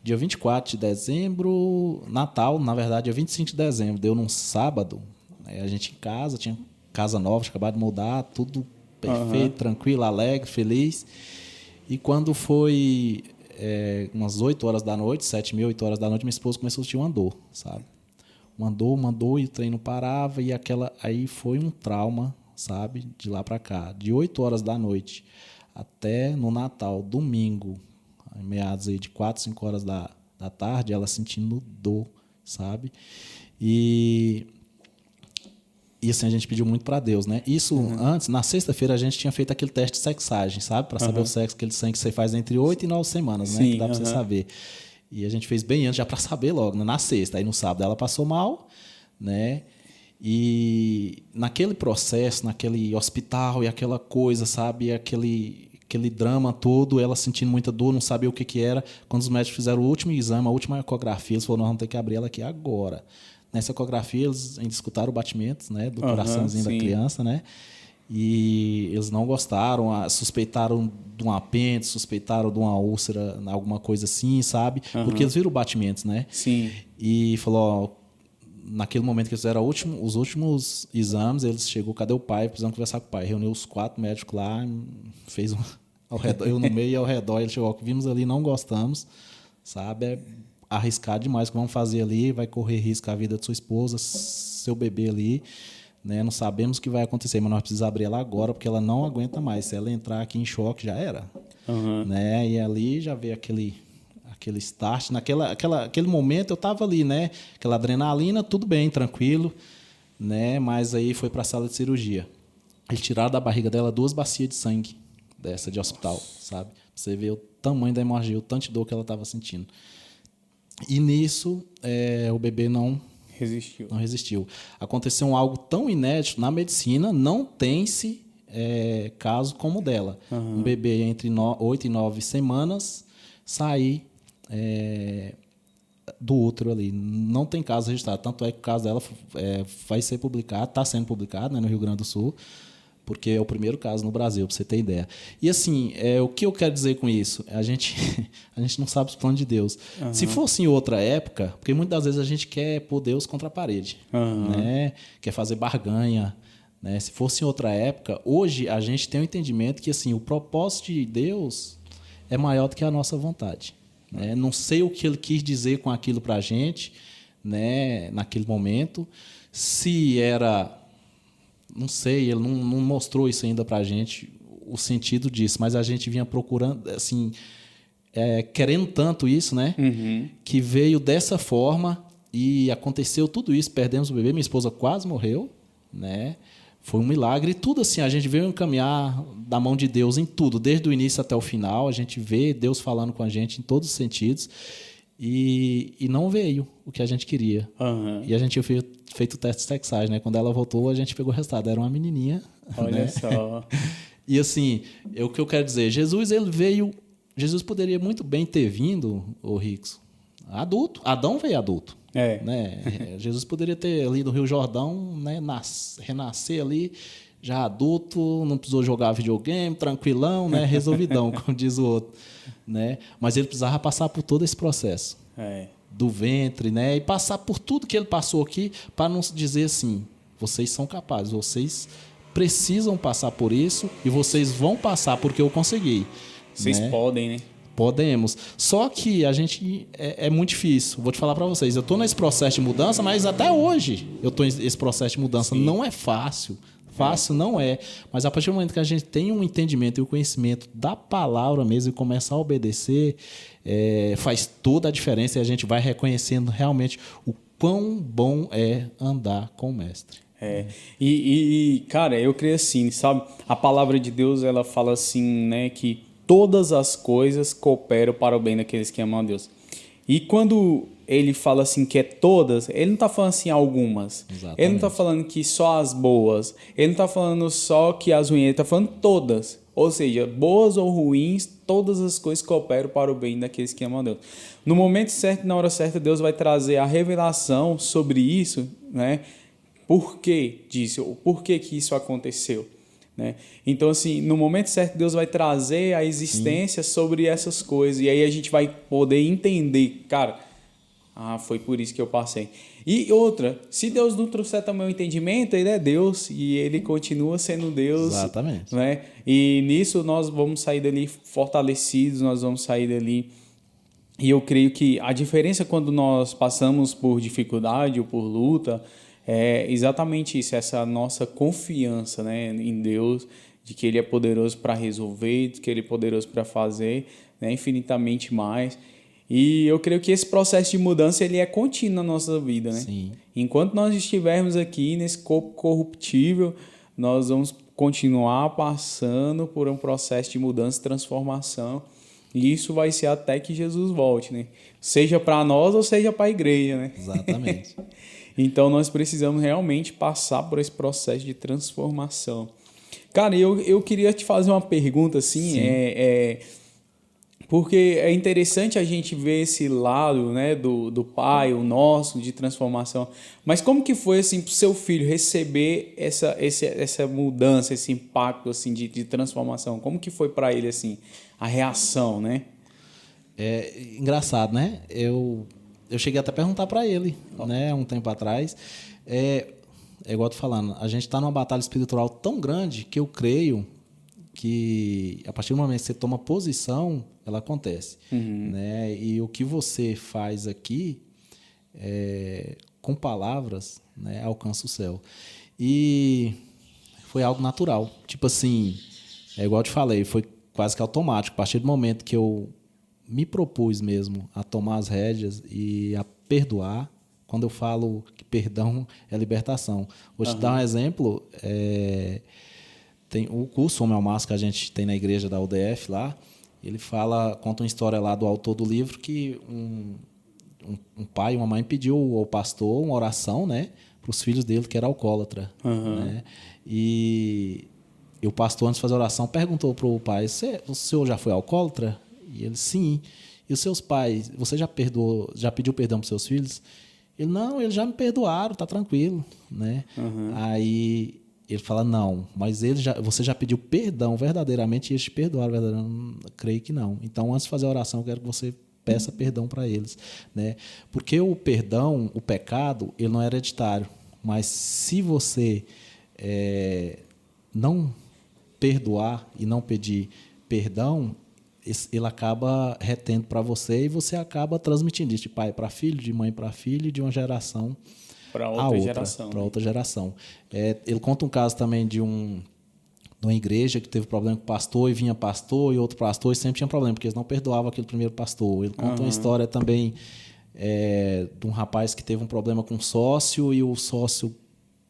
dia 24 de dezembro, Natal, na verdade, dia 25 de dezembro, deu num sábado, a gente em casa, tinha casa nova, tinha acabado de mudar, tudo perfeito, tranquilo, alegre, feliz. E quando foi umas 8 horas da noite, 7h30, 8 horas da noite, minha esposa começou a sentir um andor, sabe? Mandou e o trem não parava, e aí foi um trauma, sabe? De lá para cá. De 8 horas da noite até no Natal, domingo, em meados aí de 4, 5 horas da tarde, ela sentindo dor, sabe? E assim, a gente pediu muito para Deus, né? Isso antes, na sexta-feira, a gente tinha feito aquele teste de sexagem, sabe? Para saber o sexo, aquele sangue que você faz entre 8 e 9 semanas, né? Sim, que dá para você saber. E a gente fez bem antes, já para saber logo, né? Na sexta. Aí no sábado ela passou mal, né? E naquele processo, naquele hospital e aquela coisa, sabe? Aquele drama todo, ela sentindo muita dor, não sabia o que era. Quando os médicos fizeram o último exame, a última ecografia, eles falaram, nós vamos ter que abrir ela aqui agora. Nessa ecografia, eles ainda escutaram o batimento, né, do coraçãozinho da criança, né? E eles não gostaram, suspeitaram de um apêndice, suspeitaram de uma úlcera, alguma coisa assim, sabe? Porque eles viram batimentos, né? Sim. E falou, naquele momento que eles fizeram os últimos exames, eles chegou, cadê o pai? Precisamos conversar com o pai. Reuniu os 4 médicos lá, fez ao redor, eu no meio e ao redor, ele chegou, vimos ali, não gostamos, sabe? Arriscar demais o que vamos fazer ali, vai correr risco a vida de sua esposa, seu bebê ali, né? Não sabemos o que vai acontecer, mas nós precisamos abrir ela agora, porque ela não aguenta mais. Se ela entrar aqui em choque, já era. Né? E ali já veio aquele start. Aquele momento eu estava ali, né? Aquela adrenalina, tudo bem, tranquilo, né? Mas aí foi para a sala de cirurgia. Eles tiraram da barriga dela 2 bacias de sangue dessa de hospital, sabe? Você vê o tamanho da hemorragia, o tanto de dor que ela estava sentindo. E nisso, o bebê não resistiu. Aconteceu algo tão inédito na medicina, não tem-se caso como o dela. Um bebê entre 8 e 9 semanas sair do útero ali. Não tem caso registrado. Tanto é que o caso dela vai ser publicado, está sendo publicado, né, no Rio Grande do Sul, porque é o primeiro caso no Brasil, para você ter ideia. E assim, o que eu quero dizer com isso? A gente não sabe os planos de Deus. Se fosse em outra época, porque muitas das vezes a gente quer pôr Deus contra a parede, né? Quer fazer barganha, né? Se fosse em outra época, hoje a gente tem um entendimento que assim, o propósito de Deus é maior do que a nossa vontade. Né? Não sei o que ele quis dizer com aquilo para a gente, né? Naquele momento. Se era... Não sei, ele não mostrou isso ainda para a gente, o sentido disso, mas a gente vinha procurando, assim, querendo tanto isso, né? Que veio dessa forma e aconteceu tudo isso, perdemos o bebê, minha esposa quase morreu, né? Foi um milagre e tudo assim, a gente veio encaminhar da mão de Deus em tudo, desde o início até o final, a gente vê Deus falando com a gente em todos os sentidos e não veio o que a gente queria. E a gente tinha feito o teste de sexagem, né? Quando ela voltou, a gente pegou o resultado, era uma menininha. Olha, né? Só. E assim, o que eu quero dizer, Jesus poderia muito bem ter vindo, ô Rix, adulto. Adão veio adulto. Né? Jesus poderia ter ali no Rio Jordão, né, renascer ali, já adulto, não precisou jogar videogame, tranquilão, né, resolvidão, como diz o outro. Né? Mas ele precisava passar por todo esse processo do ventre, né, e passar por tudo que ele passou aqui para não dizer assim, vocês são capazes, vocês precisam passar por isso e vocês vão passar porque eu consegui. Vocês podem, né? Podemos. Só que a gente é muito difícil. Vou te falar para vocês. Eu estou nesse processo de mudança, mas até hoje eu estou nesse processo de mudança. Sim. Não é fácil. Fácil não é. Mas a partir do momento que a gente tem um entendimento e o conhecimento da palavra mesmo e começar a obedecer, faz toda a diferença e a gente vai reconhecendo realmente o quão bom é andar com o Mestre. Cara, eu creio assim, sabe? A palavra de Deus, ela fala assim, né, que todas as coisas cooperam para o bem daqueles que amam a Deus. E quando ele fala assim que é todas, ele não está falando assim algumas. Exatamente. Ele não está falando que só as boas. Ele não está falando só que as ruins. Ele está falando todas. Ou seja, boas ou ruins, todas as coisas cooperam para o bem daqueles que amam a Deus. No momento certo, na hora certa, Deus vai trazer a revelação sobre isso, né? Por que disso? Por que isso aconteceu? Né? Então, assim, no momento certo, Deus vai trazer a existência sobre essas coisas. E aí a gente vai poder entender, cara, foi por isso que eu passei. E outra, se Deus não trouxer também o entendimento, ele é Deus e ele continua sendo Deus. Exatamente. Né? E nisso nós vamos sair dali fortalecidos, nós vamos sair dali. E eu creio que a diferença quando nós passamos por dificuldade ou por luta é exatamente isso, essa nossa confiança, né, em Deus, de que Ele é poderoso para resolver, de que Ele é poderoso para fazer, né, infinitamente mais. E eu creio que esse processo de mudança ele é contínuo na nossa vida. Né? Sim. Enquanto nós estivermos aqui nesse corpo corruptível, nós vamos continuar passando por um processo de mudança e transformação. E isso vai ser até que Jesus volte, né? Seja para nós ou seja para a igreja. Né? Exatamente. Então, nós precisamos realmente passar por esse processo de transformação. Cara, eu queria te fazer uma pergunta, assim, porque é interessante a gente ver esse lado, né, do pai, o nosso, de transformação. Mas como que foi, assim, para o seu filho receber essa mudança, esse impacto, assim, de transformação? Como que foi para ele, assim, a reação, né? É engraçado, né? Eu cheguei até a perguntar para ele, né, um tempo atrás. É igual eu tô falando, a gente está numa batalha espiritual tão grande que eu creio que a partir do momento que você toma posição, ela acontece. Né? E o que você faz aqui, com palavras, né, alcança o céu. E foi algo natural. Tipo assim, é igual eu te falei, foi quase que automático. A partir do momento que eu me propus mesmo a tomar as rédeas e a perdoar, quando eu falo que perdão é libertação. Vou te dar um exemplo. Tem o curso Homem ao Márcio que a gente tem na igreja da UDF lá. Ele conta uma história lá do autor do livro que um pai e uma mãe pediu ao pastor uma oração, né, para os filhos dele que era alcoólatra. Né? E o pastor, antes de fazer a oração, perguntou para o pai: o senhor já foi alcoólatra? E ele: sim. E os seus pais, você já pediu perdão para os seus filhos? Ele: não, eles já me perdoaram, tá tranquilo. Né? Aí ele fala: não, mas você já pediu perdão verdadeiramente e eles te perdoaram verdadeiramente? Eu creio que não. Então, antes de fazer a oração, eu quero que você peça perdão para eles. Né? Porque o perdão, o pecado, ele não é hereditário. Mas se você não perdoar e não pedir perdão, ele acaba retendo para você e você acaba transmitindo isso de pai para filho, de mãe para filho, de uma geração para outra geração. Para outra geração. Ele conta um caso também de uma igreja que teve problema com o pastor e vinha pastor e outro pastor e sempre tinha problema, porque eles não perdoavam aquele primeiro pastor. Ele conta uma história também de um rapaz que teve um problema com um sócio e o sócio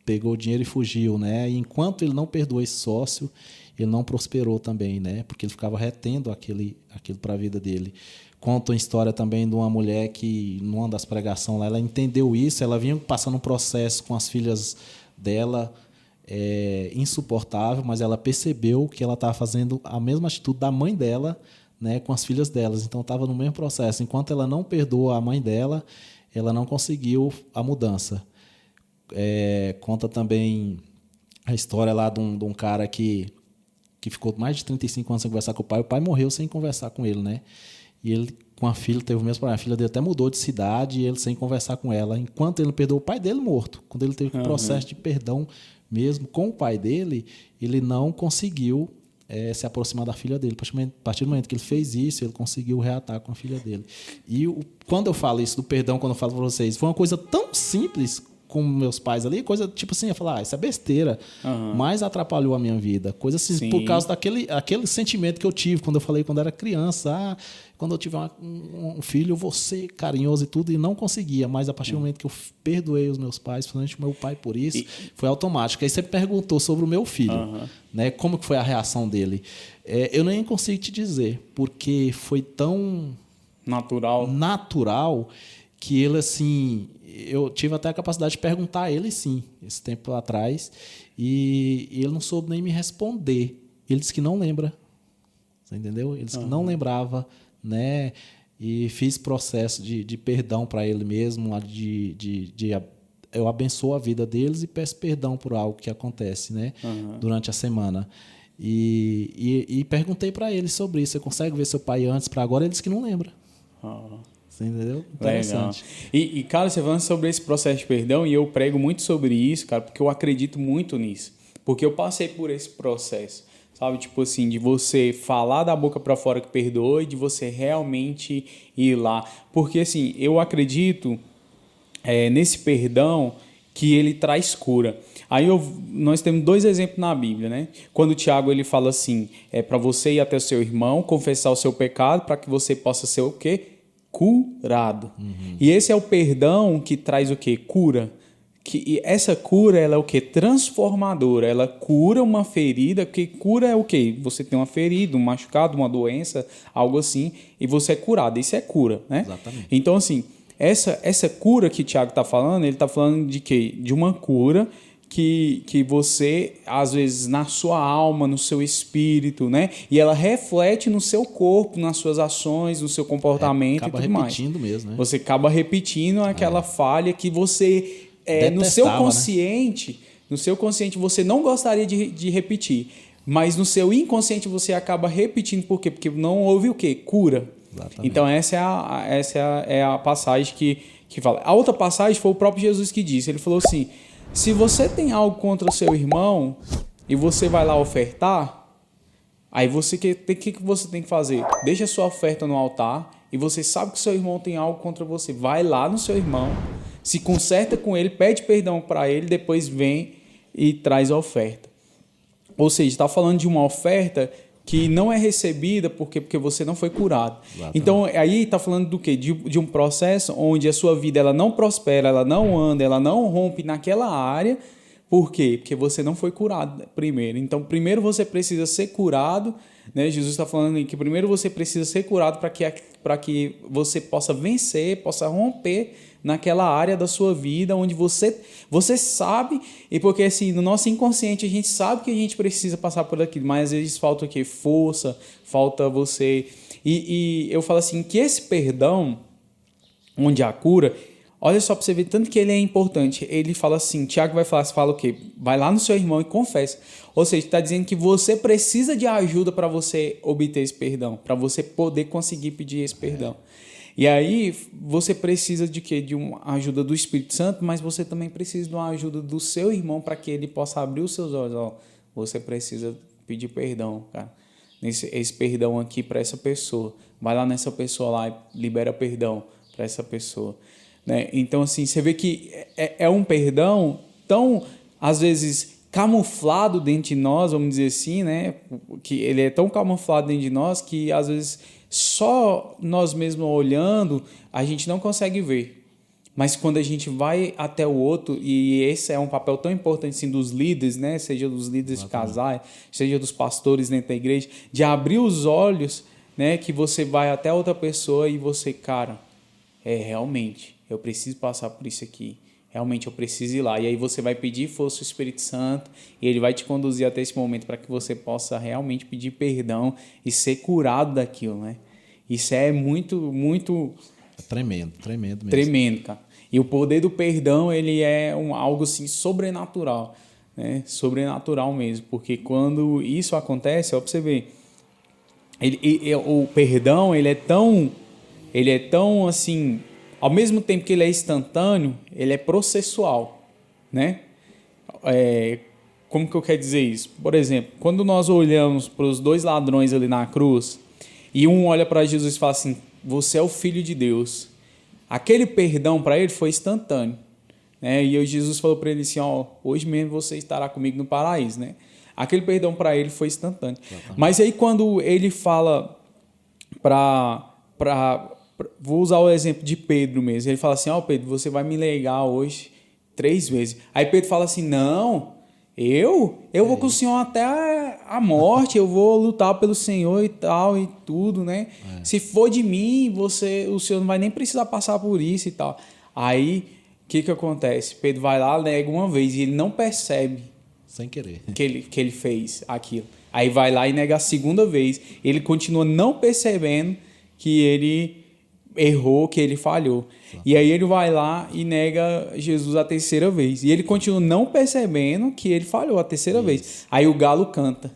pegou o dinheiro e fugiu, né? E enquanto ele não perdoou esse sócio, ele não prosperou também, né? Porque ele ficava retendo aquilo para a vida dele. Conta uma história também de uma mulher que, numa das pregações lá, ela entendeu isso, ela vinha passando um processo com as filhas dela insuportável, mas ela percebeu que ela estava fazendo a mesma atitude da mãe dela, né, com as filhas delas. Então, estava no mesmo processo. Enquanto ela não perdoou a mãe dela, ela não conseguiu a mudança. Conta também a história lá de um cara que ficou mais de 35 anos sem conversar com o pai. O pai morreu sem conversar com ele, né? E ele, com a filha, teve o mesmo problema. A filha dele até mudou de cidade e ele sem conversar com ela. Enquanto ele perdoou o pai dele morto, quando ele teve o processo de perdão mesmo com o pai dele, ele não conseguiu se aproximar da filha dele. A partir do momento que ele fez isso, ele conseguiu reatar com a filha dele. E quando eu falo isso do perdão, quando eu falo para vocês, foi uma coisa tão simples com meus pais ali, coisa tipo assim, eu falar, isso é besteira, mas atrapalhou a minha vida. Coisa assim, sim, por causa aquele sentimento que eu tive quando eu falei quando era criança, quando eu tiver um filho, eu vou ser carinhoso e tudo, e não conseguia, mas a partir do momento que eu perdoei os meus pais, principalmente o meu pai por isso, foi automático. Aí você perguntou sobre o meu filho, né, como que foi a reação dele. Eu nem consigo te dizer, porque foi tão natural que ele, assim, eu tive até a capacidade de perguntar a ele, sim, esse tempo atrás, e ele não soube nem me responder. Ele disse que não lembra, você entendeu? Ele disse que não lembrava, né? E fiz processo de perdão para ele mesmo, eu abençoo a vida deles e peço perdão por algo que acontece, né? Durante a semana. E perguntei para ele sobre isso. Você consegue ver seu pai antes para agora? Ele disse que não lembra. Você entendeu? Interessante. E, cara, você falando sobre esse processo de perdão, e eu prego muito sobre isso, cara, porque eu acredito muito nisso. Porque eu passei por esse processo, sabe? Tipo assim, de você falar da boca para fora que perdoa e de você realmente ir lá. Porque, assim, eu acredito nesse perdão que ele traz cura. Aí nós temos 2 exemplos na Bíblia, né? Quando o Tiago ele fala assim, para você ir até o seu irmão, confessar o seu pecado para que você possa ser o quê? Curado. E esse é o perdão que traz o quê? Cura. E essa cura, ela é o quê? Transformadora. Ela cura uma ferida, porque cura é o quê? Você tem uma ferida, um machucado, uma doença, algo assim, e você é curado. Isso é cura, né? Exatamente. Então, assim, essa cura que o Tiago está falando, ele está falando de quê? De uma cura que você, às vezes, na sua alma, no seu espírito, né? E ela reflete no seu corpo, nas suas ações, no seu comportamento e tudo mais. Acaba repetindo mesmo, né? Você acaba repetindo aquela falha que você, no seu consciente, né? No seu consciente você não gostaria de repetir, mas no seu inconsciente você acaba repetindo. Por quê? Porque não houve o quê? Cura. Exatamente. Então essa é a passagem que fala. A outra passagem foi o próprio Jesus que disse. Ele falou assim: se você tem algo contra o seu irmão e você vai lá ofertar, aí o que você tem que fazer? Deixa a sua oferta no altar e você sabe que o seu irmão tem algo contra você. Vai lá no seu irmão, se conserta com ele, pede perdão para ele, depois vem e traz a oferta. Ou seja, está falando de uma oferta que não é recebida porque você não foi curado. Exatamente. Então, aí está falando do quê? De um processo onde a sua vida ela não prospera, ela não anda, ela não rompe naquela área. Por quê? Porque você não foi curado primeiro. Então, primeiro você precisa ser curado, né? Jesus está falando que primeiro você precisa ser curado para que você possa vencer, possa romper naquela área da sua vida onde você sabe, e porque assim, no nosso inconsciente a gente sabe que a gente precisa passar por aquilo, mas às vezes falta o quê? Força, falta você... E eu falo assim, que esse perdão, onde há cura... Olha só para você ver tanto que ele é importante. Ele fala assim, Tiago fala o quê? Vai lá no seu irmão e confessa. Ou seja, está dizendo que você precisa de ajuda para você obter esse perdão, para você poder conseguir pedir esse perdão. E aí você precisa de quê? De uma ajuda do Espírito Santo, mas você também precisa de uma ajuda do seu irmão para que ele possa abrir os seus olhos. Ó, você precisa pedir perdão, cara. Esse perdão aqui para essa pessoa. Vai lá nessa pessoa lá e libera perdão para essa pessoa. Né? Então, assim, você vê que é um perdão tão, às vezes, camuflado dentro de nós, vamos dizer assim, né? Que ele é tão camuflado dentro de nós que, às vezes, só nós mesmos olhando, a gente não consegue ver. Mas quando a gente vai até o outro, e esse é um papel tão importante assim, dos líderes, né? Seja dos líderes de casais, seja dos pastores dentro da igreja, de abrir os olhos, né? Que você vai até outra pessoa e você, cara, realmente... eu preciso passar por isso aqui, realmente eu preciso ir lá. E aí você vai pedir força ao Espírito Santo e ele vai te conduzir até esse momento para que você possa realmente pedir perdão e ser curado daquilo, né? Isso é muito, muito... É tremendo mesmo. Tremendo, cara. E o poder do perdão, ele é algo assim sobrenatural, né? Sobrenatural mesmo, porque quando isso acontece, ó, para você ver, o perdão, ele é tão assim... Ao mesmo tempo que ele é instantâneo, ele é processual, né? Como que eu quero dizer isso? Por exemplo, quando nós olhamos para os dois ladrões ali na cruz, e um olha para Jesus e fala assim, você é o Filho de Deus. Aquele perdão para ele foi instantâneo, né? E Jesus falou para ele assim, ó, hoje mesmo você estará comigo no paraíso, né? Aquele perdão para ele foi instantâneo. Exatamente. Mas aí quando ele fala vou usar o exemplo de Pedro mesmo. Ele fala assim, ó, Pedro, você vai me negar hoje 3 vezes. Aí Pedro fala assim, não, eu vou com o Senhor até a morte, eu vou lutar pelo Senhor e tal e tudo, né? Se for de mim, o Senhor não vai nem precisar passar por isso e tal. Aí, o que acontece? Pedro vai lá, nega uma vez e ele não percebe sem querer que ele fez aquilo. Aí vai lá e nega a segunda vez. Ele continua não percebendo que ele errou, que ele falhou. E aí ele vai lá e nega Jesus a terceira vez. E ele continua não percebendo que ele falhou a terceira vez. Aí o galo canta.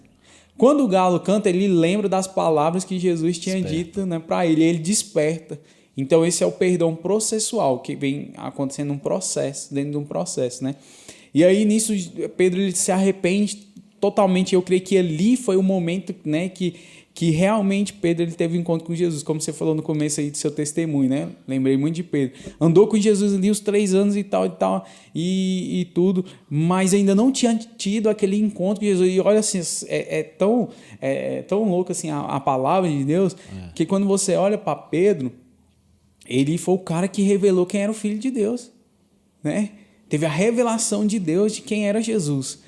Quando o galo canta, ele lembra das palavras que Jesus tinha dito, né, para ele. Ele desperta. Então esse é o perdão processual, que vem acontecendo um processo, dentro de um processo, né? E aí nisso Pedro ele se arrepende totalmente. Eu creio que ali foi o momento, né, que realmente Pedro ele teve um encontro com Jesus, como você falou no começo aí do seu testemunho, né? Lembrei muito de Pedro. Andou com Jesus ali os 3 anos e tal, e tudo, mas ainda não tinha tido aquele encontro com Jesus. E olha assim, é tão louco assim a palavra de Deus, que quando você olha para Pedro, ele foi o cara que revelou quem era o Filho de Deus, né? Teve a revelação de Deus de quem era Jesus.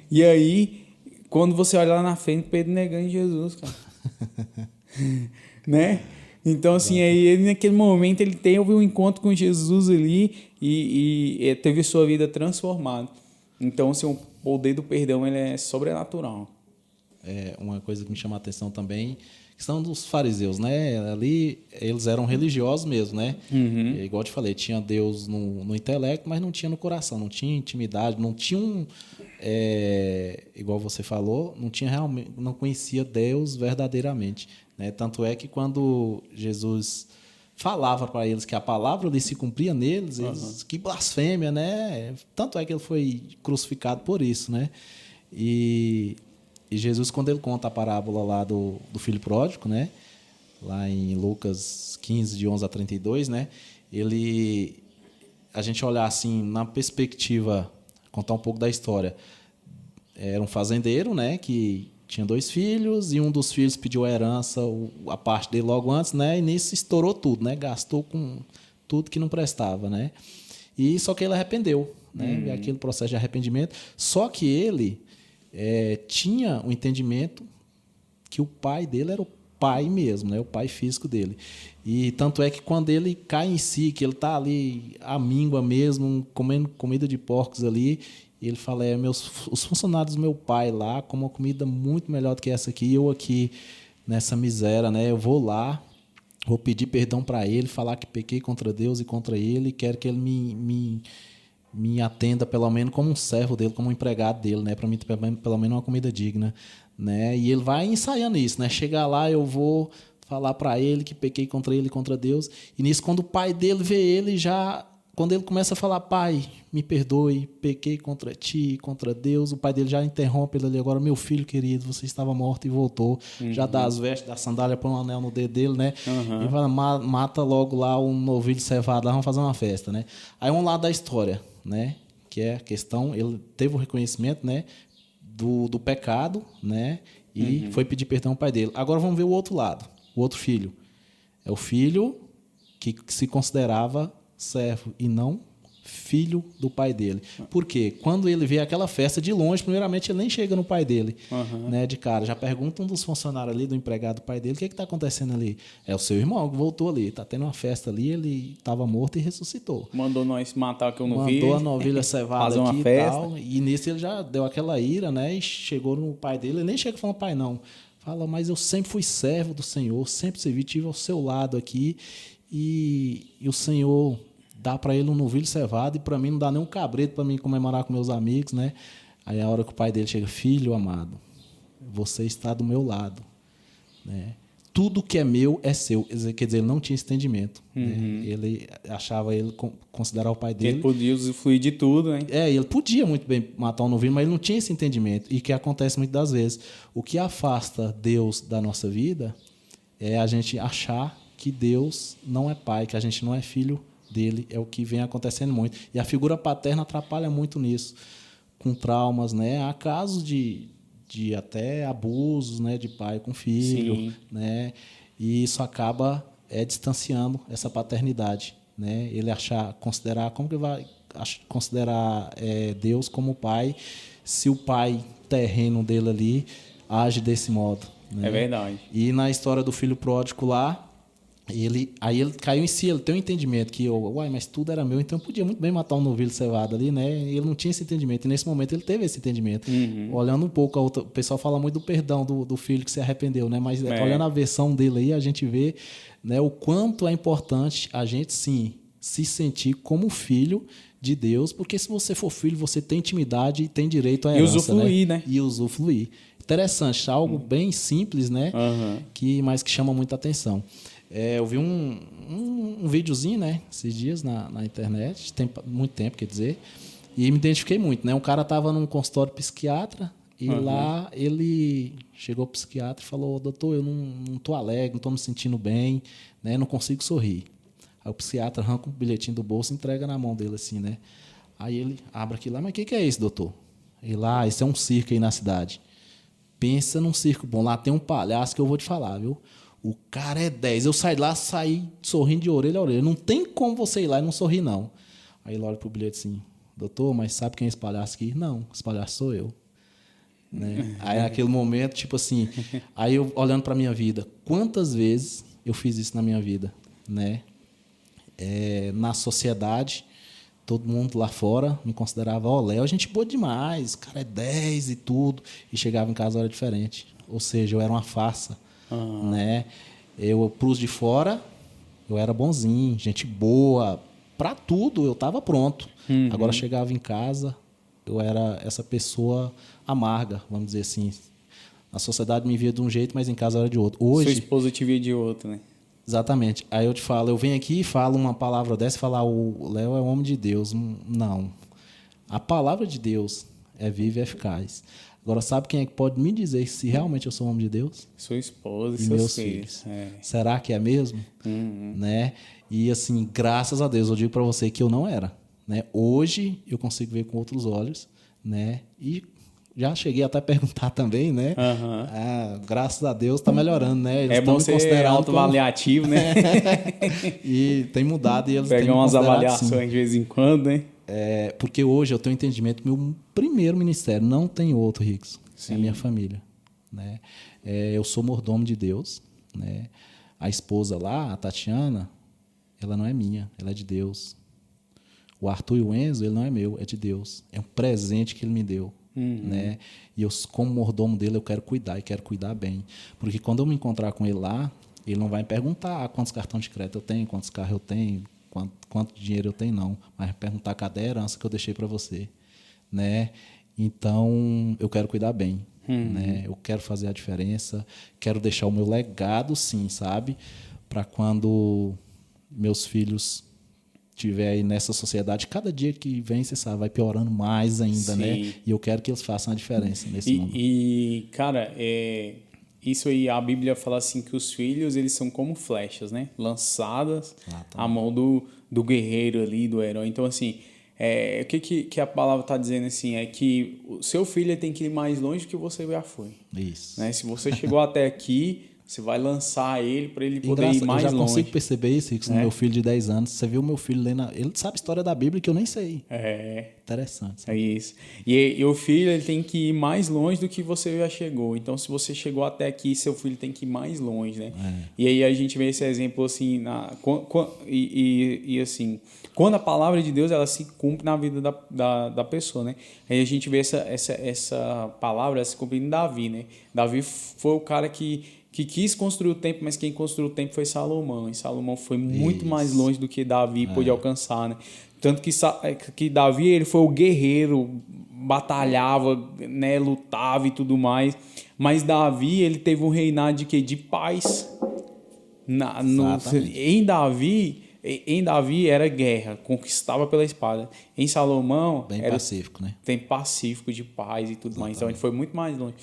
E aí, quando você olha lá na frente, Pedro negando Jesus, cara. Né? Então assim, aí ele naquele momento ele teve um encontro com Jesus ali e teve sua vida transformada. Então assim, o poder do perdão ele é sobrenatural. Uma coisa que me chama a atenção também, que são dos fariseus, né? Ali eles eram religiosos mesmo, né? Uhum. Igual eu te falei, tinha Deus no intelecto, mas não tinha no coração, não tinha intimidade, não tinha igual você falou, não conhecia Deus verdadeiramente, né? Tanto é que quando Jesus falava para eles que a palavra ali se cumpria neles, eles, que blasfêmia, né? Tanto é que ele foi crucificado por isso, né? E Jesus, quando ele conta a parábola lá do filho pródigo, né? Lá em Lucas 15, de 11 a 32, né? A gente olhar assim, na perspectiva, contar um pouco da história, era um fazendeiro, né, que tinha 2 filhos e um dos filhos pediu a herança, a parte dele logo antes, né, e nisso estourou tudo, né, gastou com tudo que não prestava, né, e só que ele arrependeu, né, aquele processo de arrependimento, só que ele tinha um entendimento que o pai dele era o pai mesmo, né, o pai físico dele. E tanto é que quando ele cai em si, que ele está ali à míngua mesmo, comendo comida de porcos ali, ele fala, os funcionários do meu pai lá comem uma comida muito melhor do que essa aqui, eu aqui nessa miséria, né, eu vou lá, vou pedir perdão para ele, falar que pequei contra Deus e contra ele, e quero que ele me atenda pelo menos como um servo dele, como um empregado dele, né, para mim ter pelo menos uma comida digna, né? E ele vai ensaiando isso, né? Chegar lá, eu vou falar para ele que pequei contra ele e contra Deus. E nisso, quando o pai dele vê ele, quando ele começa a falar, pai, me perdoe, pequei contra ti e contra Deus, o pai dele já interrompe ele ali, agora, meu filho querido, você estava morto e voltou. Já dá as vestes, dá a sandália, põe um anel no dedo dele, né? E fala, mata logo lá um novilho cevado lá, vamos fazer uma festa, né? Aí um lado da história, né? Que é a questão, ele teve o reconhecimento, né? Do pecado, né? E foi pedir perdão ao pai dele. Agora vamos ver o outro lado, o outro filho. É o filho que se considerava servo e não filho do pai dele. Por quê? Quando ele vê aquela festa de longe, primeiramente ele nem chega no pai dele, né, de cara. Já pergunta um dos funcionários ali, do empregado do pai dele, o que está acontecendo ali? É o seu irmão que voltou ali, está tendo uma festa ali, ele estava morto e ressuscitou. Mandou nós matar que eu não vi. Mandou a novilha cevada fazer uma aqui festa. E tal. E nisso ele já deu aquela ira, né? E chegou no pai dele, ele nem chega falando, pai, não. Fala, mas eu sempre fui servo do Senhor, sempre servi, estive ao seu lado aqui, e o Senhor dá para ele um novilho cevado e para mim não dá nem um cabreto para mim comemorar com meus amigos, né? Aí a hora que o pai dele chega, filho amado, você está do meu lado, né? Tudo que é meu é seu. Quer dizer, ele não tinha esse entendimento, né? Ele achava, ele considerar o pai dele... Ele podia usufruir de tudo, né? Ele podia muito bem matar um novilho, mas ele não tinha esse entendimento. E que acontece muitas das vezes. O que afasta Deus da nossa vida é a gente achar que Deus não é pai, que a gente não é filho dele, é o que vem acontecendo muito. E a figura paterna atrapalha muito nisso, com traumas, né? Há casos de até abusos, né, de pai com filho. Sim. Né? E isso acaba distanciando essa paternidade, né? Ele considerar, como que vai considerar Deus como pai, se o pai terreno dele ali age desse modo, né? É verdade. E na história do filho pródigo lá, aí ele caiu em si, ele tem um entendimento que, mas tudo era meu, então eu podia muito bem matar um novilho cevado ali, né? Ele não tinha esse entendimento, e nesse momento ele teve esse entendimento. Olhando um pouco, o pessoal fala muito do perdão do filho que se arrependeu, né? Mas olhando a versão dele aí, a gente vê, né, o quanto é importante a gente, sim, se sentir como filho de Deus, porque se você for filho, você tem intimidade e tem direito à herança, e usufruir, né? E usufruir. Interessante, algo bem simples, né? Mas que chama muita atenção. Eu vi um videozinho, né, esses dias na internet, muito tempo, quer dizer, e me identifiquei muito, né? Um cara estava num consultório psiquiatra e lá ele chegou ao psiquiatra e falou, doutor, eu não estou alegre, não estou me sentindo bem, né? Não consigo sorrir. Aí o psiquiatra arranca um bilhetinho do bolso e entrega na mão dele assim, né? Aí ele abre aquilo lá, mas o que é isso, doutor? E lá, esse é um circo aí na cidade. Pensa num circo bom, lá tem um palhaço que eu vou te falar, viu? O cara é 10. Eu saí sorrindo de orelha a orelha. Não tem como você ir lá e não sorrir, não. Aí ele olha pro bilhete assim, doutor, mas sabe quem é esse palhaço aqui? Não, esse palhaço sou eu. Né? Aí naquele momento, tipo assim, aí eu olhando para minha vida, quantas vezes eu fiz isso na minha vida, né? Na sociedade, todo mundo lá fora me considerava, Léo, a gente boa demais, o cara é 10 e tudo, e chegava em casa era diferente. Ou seja, eu era uma farsa. Né? Pros de fora, eu era bonzinho, gente boa, para tudo eu estava pronto. Agora chegava em casa, eu era essa pessoa amarga, vamos dizer assim. A sociedade me via de um jeito, mas em casa eu era de outro. Hoje, sua esposa te via de outro, né? Exatamente. Aí eu te falo, eu venho aqui e falo uma palavra dessa e falar, o Léo é homem de Deus. Não. A palavra de Deus é viva e eficaz. Agora, sabe quem é que pode me dizer se realmente eu sou homem de Deus? Sua esposa e meus filhos. Será que é mesmo? Né? E, assim, graças a Deus, eu digo para você que eu não era. Né? Hoje, eu consigo ver com outros olhos. Né? E já cheguei até a perguntar também, né? Graças a Deus está melhorando, né? Eles é bom ser autoavaliativo, né? E tem mudado e eles têm umas avaliações sim. de vez em quando, né? Porque hoje eu tenho entendimento que meu primeiro ministério não tem outro, Ricos. É a minha família, né? Eu sou mordomo de Deus, né? A esposa lá, a Tatiana, ela não é minha, ela é de Deus. O Arthur e o Enzo, ele não é meu, é de Deus. É um presente que ele me deu, né? E eu, como mordomo dele, eu quero cuidar e quero cuidar bem. Porque quando eu me encontrar com ele lá, ele não vai me perguntar quantos cartões de crédito eu tenho, quantos carros eu tenho, quanto dinheiro eu tenho, não. Mas vai perguntar cadê a herança que eu deixei para você, né? Então, eu quero cuidar bem, né? Eu quero fazer a diferença, quero deixar o meu legado, sim, sabe? Para quando meus filhos estiver aí nessa sociedade, cada dia que vem, você sabe, vai piorando mais ainda, sim, né? E eu quero que eles façam a diferença nesse mundo. E, cara, isso aí, a Bíblia fala assim que os filhos, eles são como flechas, né? Lançadas à mão do guerreiro ali, do herói. Então, assim, o que a palavra está dizendo, assim, é que o seu filho ele tem que ir mais longe do que você já foi. Isso. Né? Se você chegou até aqui, você vai lançar ele para ele poder ir mais longe. Eu já consigo perceber isso no meu filho de 10 anos. Você viu o meu filho lendo... Ele sabe a história da Bíblia que eu nem sei. Interessante. Sabe? É isso. E o filho ele tem que ir mais longe do que você já chegou. Então, se você chegou até aqui, seu filho tem que ir mais longe, né? E aí a gente vê esse exemplo assim... assim, quando a palavra de Deus ela se cumpre na vida da pessoa, né? Aí a gente vê essa palavra se cumprindo em Davi, né? Davi foi o cara que quis construir o templo, mas quem construiu o templo foi Salomão. E Salomão foi muito mais longe do que Davi pôde alcançar, né? Tanto que Davi ele foi o guerreiro, batalhava, né, lutava e tudo mais. Mas Davi ele teve um reinado de quê? De paz. Em Davi era guerra, conquistava pela espada. Em Salomão era pacífico, né? Tem pacífico de paz e tudo mais. Então ele foi muito mais longe.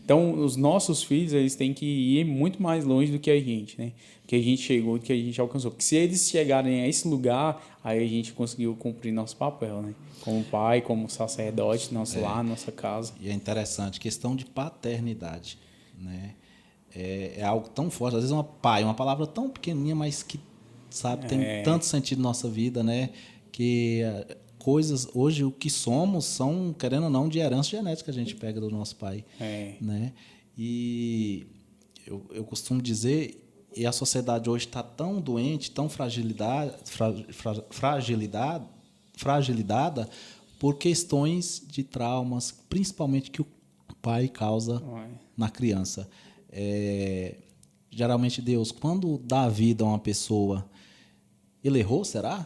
Então, os nossos filhos, eles têm que ir muito mais longe do que a gente, né? Que a gente chegou, do que a gente alcançou. Porque se eles chegarem a esse lugar, aí a gente conseguiu cumprir nosso papel, né? Como pai, como sacerdote, nosso lar, nossa casa. E é interessante, questão de paternidade, né? É algo tão forte. Às vezes uma palavra tão pequenininha, mas que, sabe, tem tanto sentido na nossa vida, né? Que... coisas, hoje o que somos são, querendo ou não, de herança genética que a gente pega do nosso pai. Né? E eu costumo dizer, e a sociedade hoje está tão doente, tão fragilizada por questões de traumas, principalmente que o pai causa na criança. Geralmente Deus, quando dá a vida a uma pessoa, ele errou, será?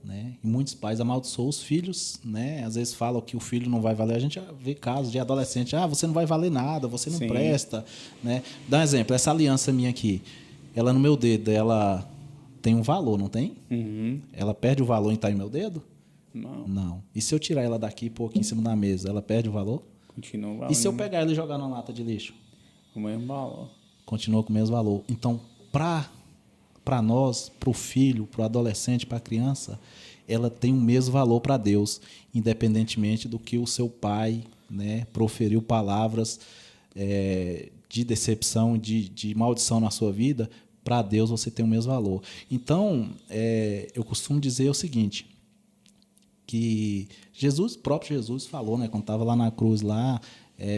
Né? E muitos pais amaldiçoam os filhos, né? Às vezes falam que o filho não vai valer. A gente vê casos de adolescente, você não vai valer nada, você não presta, né? Dá um exemplo, essa aliança minha aqui, ela no meu dedo, ela tem um valor, não tem? Ela perde o valor em estar em meu dedo? Não. E se eu tirar ela daqui e pôr aqui em cima da mesa, ela perde o valor? Continua o valor. E se eu pegar ela e jogar numa lata de lixo? O mesmo valor. Continua com o mesmo valor. Então, para nós, para o filho, para o adolescente, para a criança, ela tem o mesmo valor para Deus, independentemente do que o seu pai, né, proferiu palavras de decepção, de maldição na sua vida. Para Deus você tem o mesmo valor. Então, eu costumo dizer o seguinte, que próprio Jesus falou, né, quando estava lá na cruz,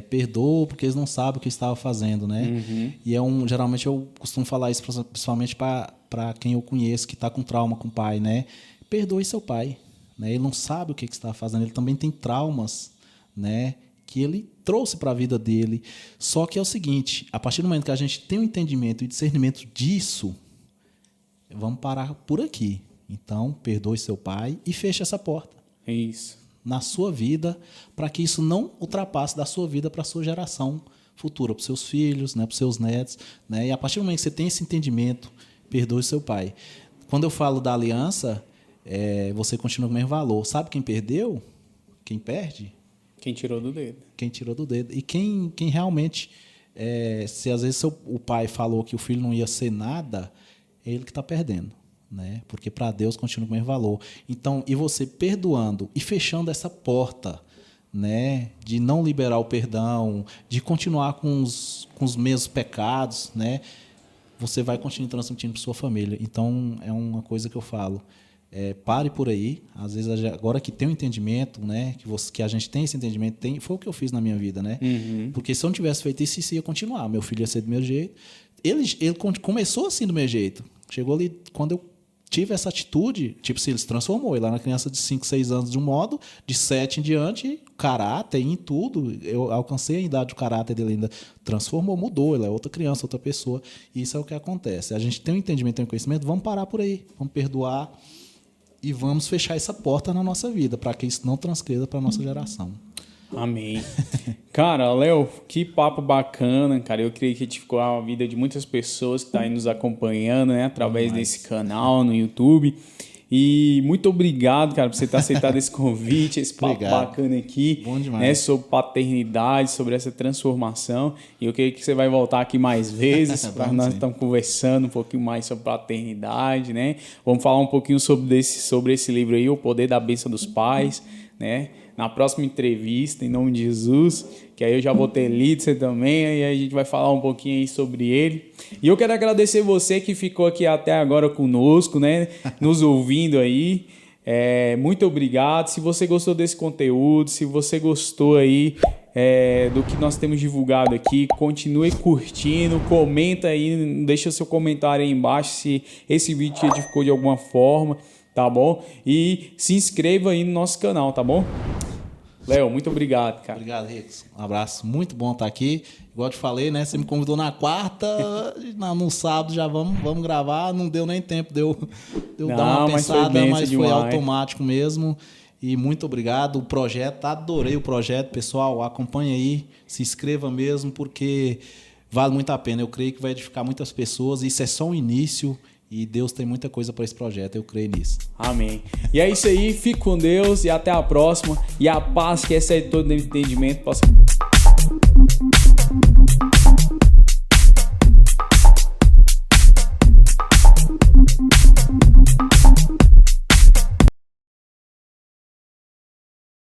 perdoa porque eles não sabem o que estavam fazendo, né? E geralmente eu costumo falar isso principalmente para quem eu conheço que está com trauma com o pai, né? Perdoe seu pai, né? Ele não sabe o que está fazendo, ele também tem traumas, né? Que ele trouxe para a vida dele. Só que é o seguinte, a partir do momento que a gente tem um entendimento e discernimento disso, vamos parar por aqui. Então, perdoe seu pai e feche essa porta. É isso. Na sua vida, para que isso não ultrapasse da sua vida para a sua geração futura, para os seus filhos, né, para os seus netos. Né? E a partir do momento que você tem esse entendimento, perdoe seu pai. Quando eu falo da aliança, você continua com o mesmo valor. Sabe quem perdeu? Quem perde? Quem tirou do dedo. Quem tirou do dedo. E quem realmente, se às vezes o pai falou que o filho não ia ser nada, é ele que está perdendo. Né? Porque para Deus continua com o mesmo valor. Então, e você perdoando e fechando essa porta, né, de não liberar o perdão, de continuar com os mesmos pecados, né, você vai continuar transmitindo para sua família. Então, é uma coisa que eu falo. Pare por aí. Às vezes, agora que tem um entendimento, né, que a gente tem esse entendimento, foi o que eu fiz na minha vida, né? Uhum. Porque se eu não tivesse feito isso ia continuar. Meu filho ia ser do meu jeito. Ele começou assim do meu jeito. Chegou ali, quando eu tive essa atitude, tipo assim, ele se transformou. Ele era uma criança de 5, 6 anos de um modo, de 7 em diante, caráter, em tudo. Eu alcancei a idade do caráter dele, ainda transformou, mudou. Ele é outra criança, outra pessoa. E isso é o que acontece. A gente tem um entendimento, tem um conhecimento, vamos parar por aí. Vamos perdoar e vamos fechar essa porta na nossa vida, para que isso não transgreda para a nossa geração. Amém. Cara, Léo, que papo bacana, cara. Eu creio que edificou a vida de muitas pessoas que estão aí nos acompanhando, né, através desse canal no YouTube. E muito obrigado, cara, por você ter aceitado esse convite, esse papo bacana aqui. Bom demais. Né, sobre paternidade, sobre essa transformação. E eu creio que você vai voltar aqui mais vezes, para nós estamos conversando um pouquinho mais sobre paternidade, né? Vamos falar um pouquinho sobre esse livro aí, O Poder da Bênção dos Pais, né? Na próxima entrevista, em nome de Jesus, que aí eu já vou ter lido você também, aí a gente vai falar um pouquinho aí sobre ele. E eu quero agradecer você que ficou aqui até agora conosco, né? Nos ouvindo aí. Muito obrigado. Se você gostou desse conteúdo, se você gostou aí do que nós temos divulgado aqui, continue curtindo, comenta aí, deixa seu comentário aí embaixo se esse vídeo te edificou de alguma forma, tá bom? E se inscreva aí no nosso canal, tá bom? Léo, muito obrigado, cara. Obrigado, Ricos. Um abraço. Muito bom estar aqui. Igual eu te falei, né? Você me convidou na quarta, no sábado já vamos gravar. Não deu nem tempo de eu dar uma pensada, mas foi automático mesmo. E muito obrigado. O projeto, adorei o projeto. Pessoal, acompanhe aí, se inscreva mesmo, porque vale muito a pena. Eu creio que vai edificar muitas pessoas. Isso é só um início. E Deus tem muita coisa para esse projeto, eu creio nisso. Amém. E é isso aí, fique com Deus e até a próxima. E a paz que excede todo entendimento possa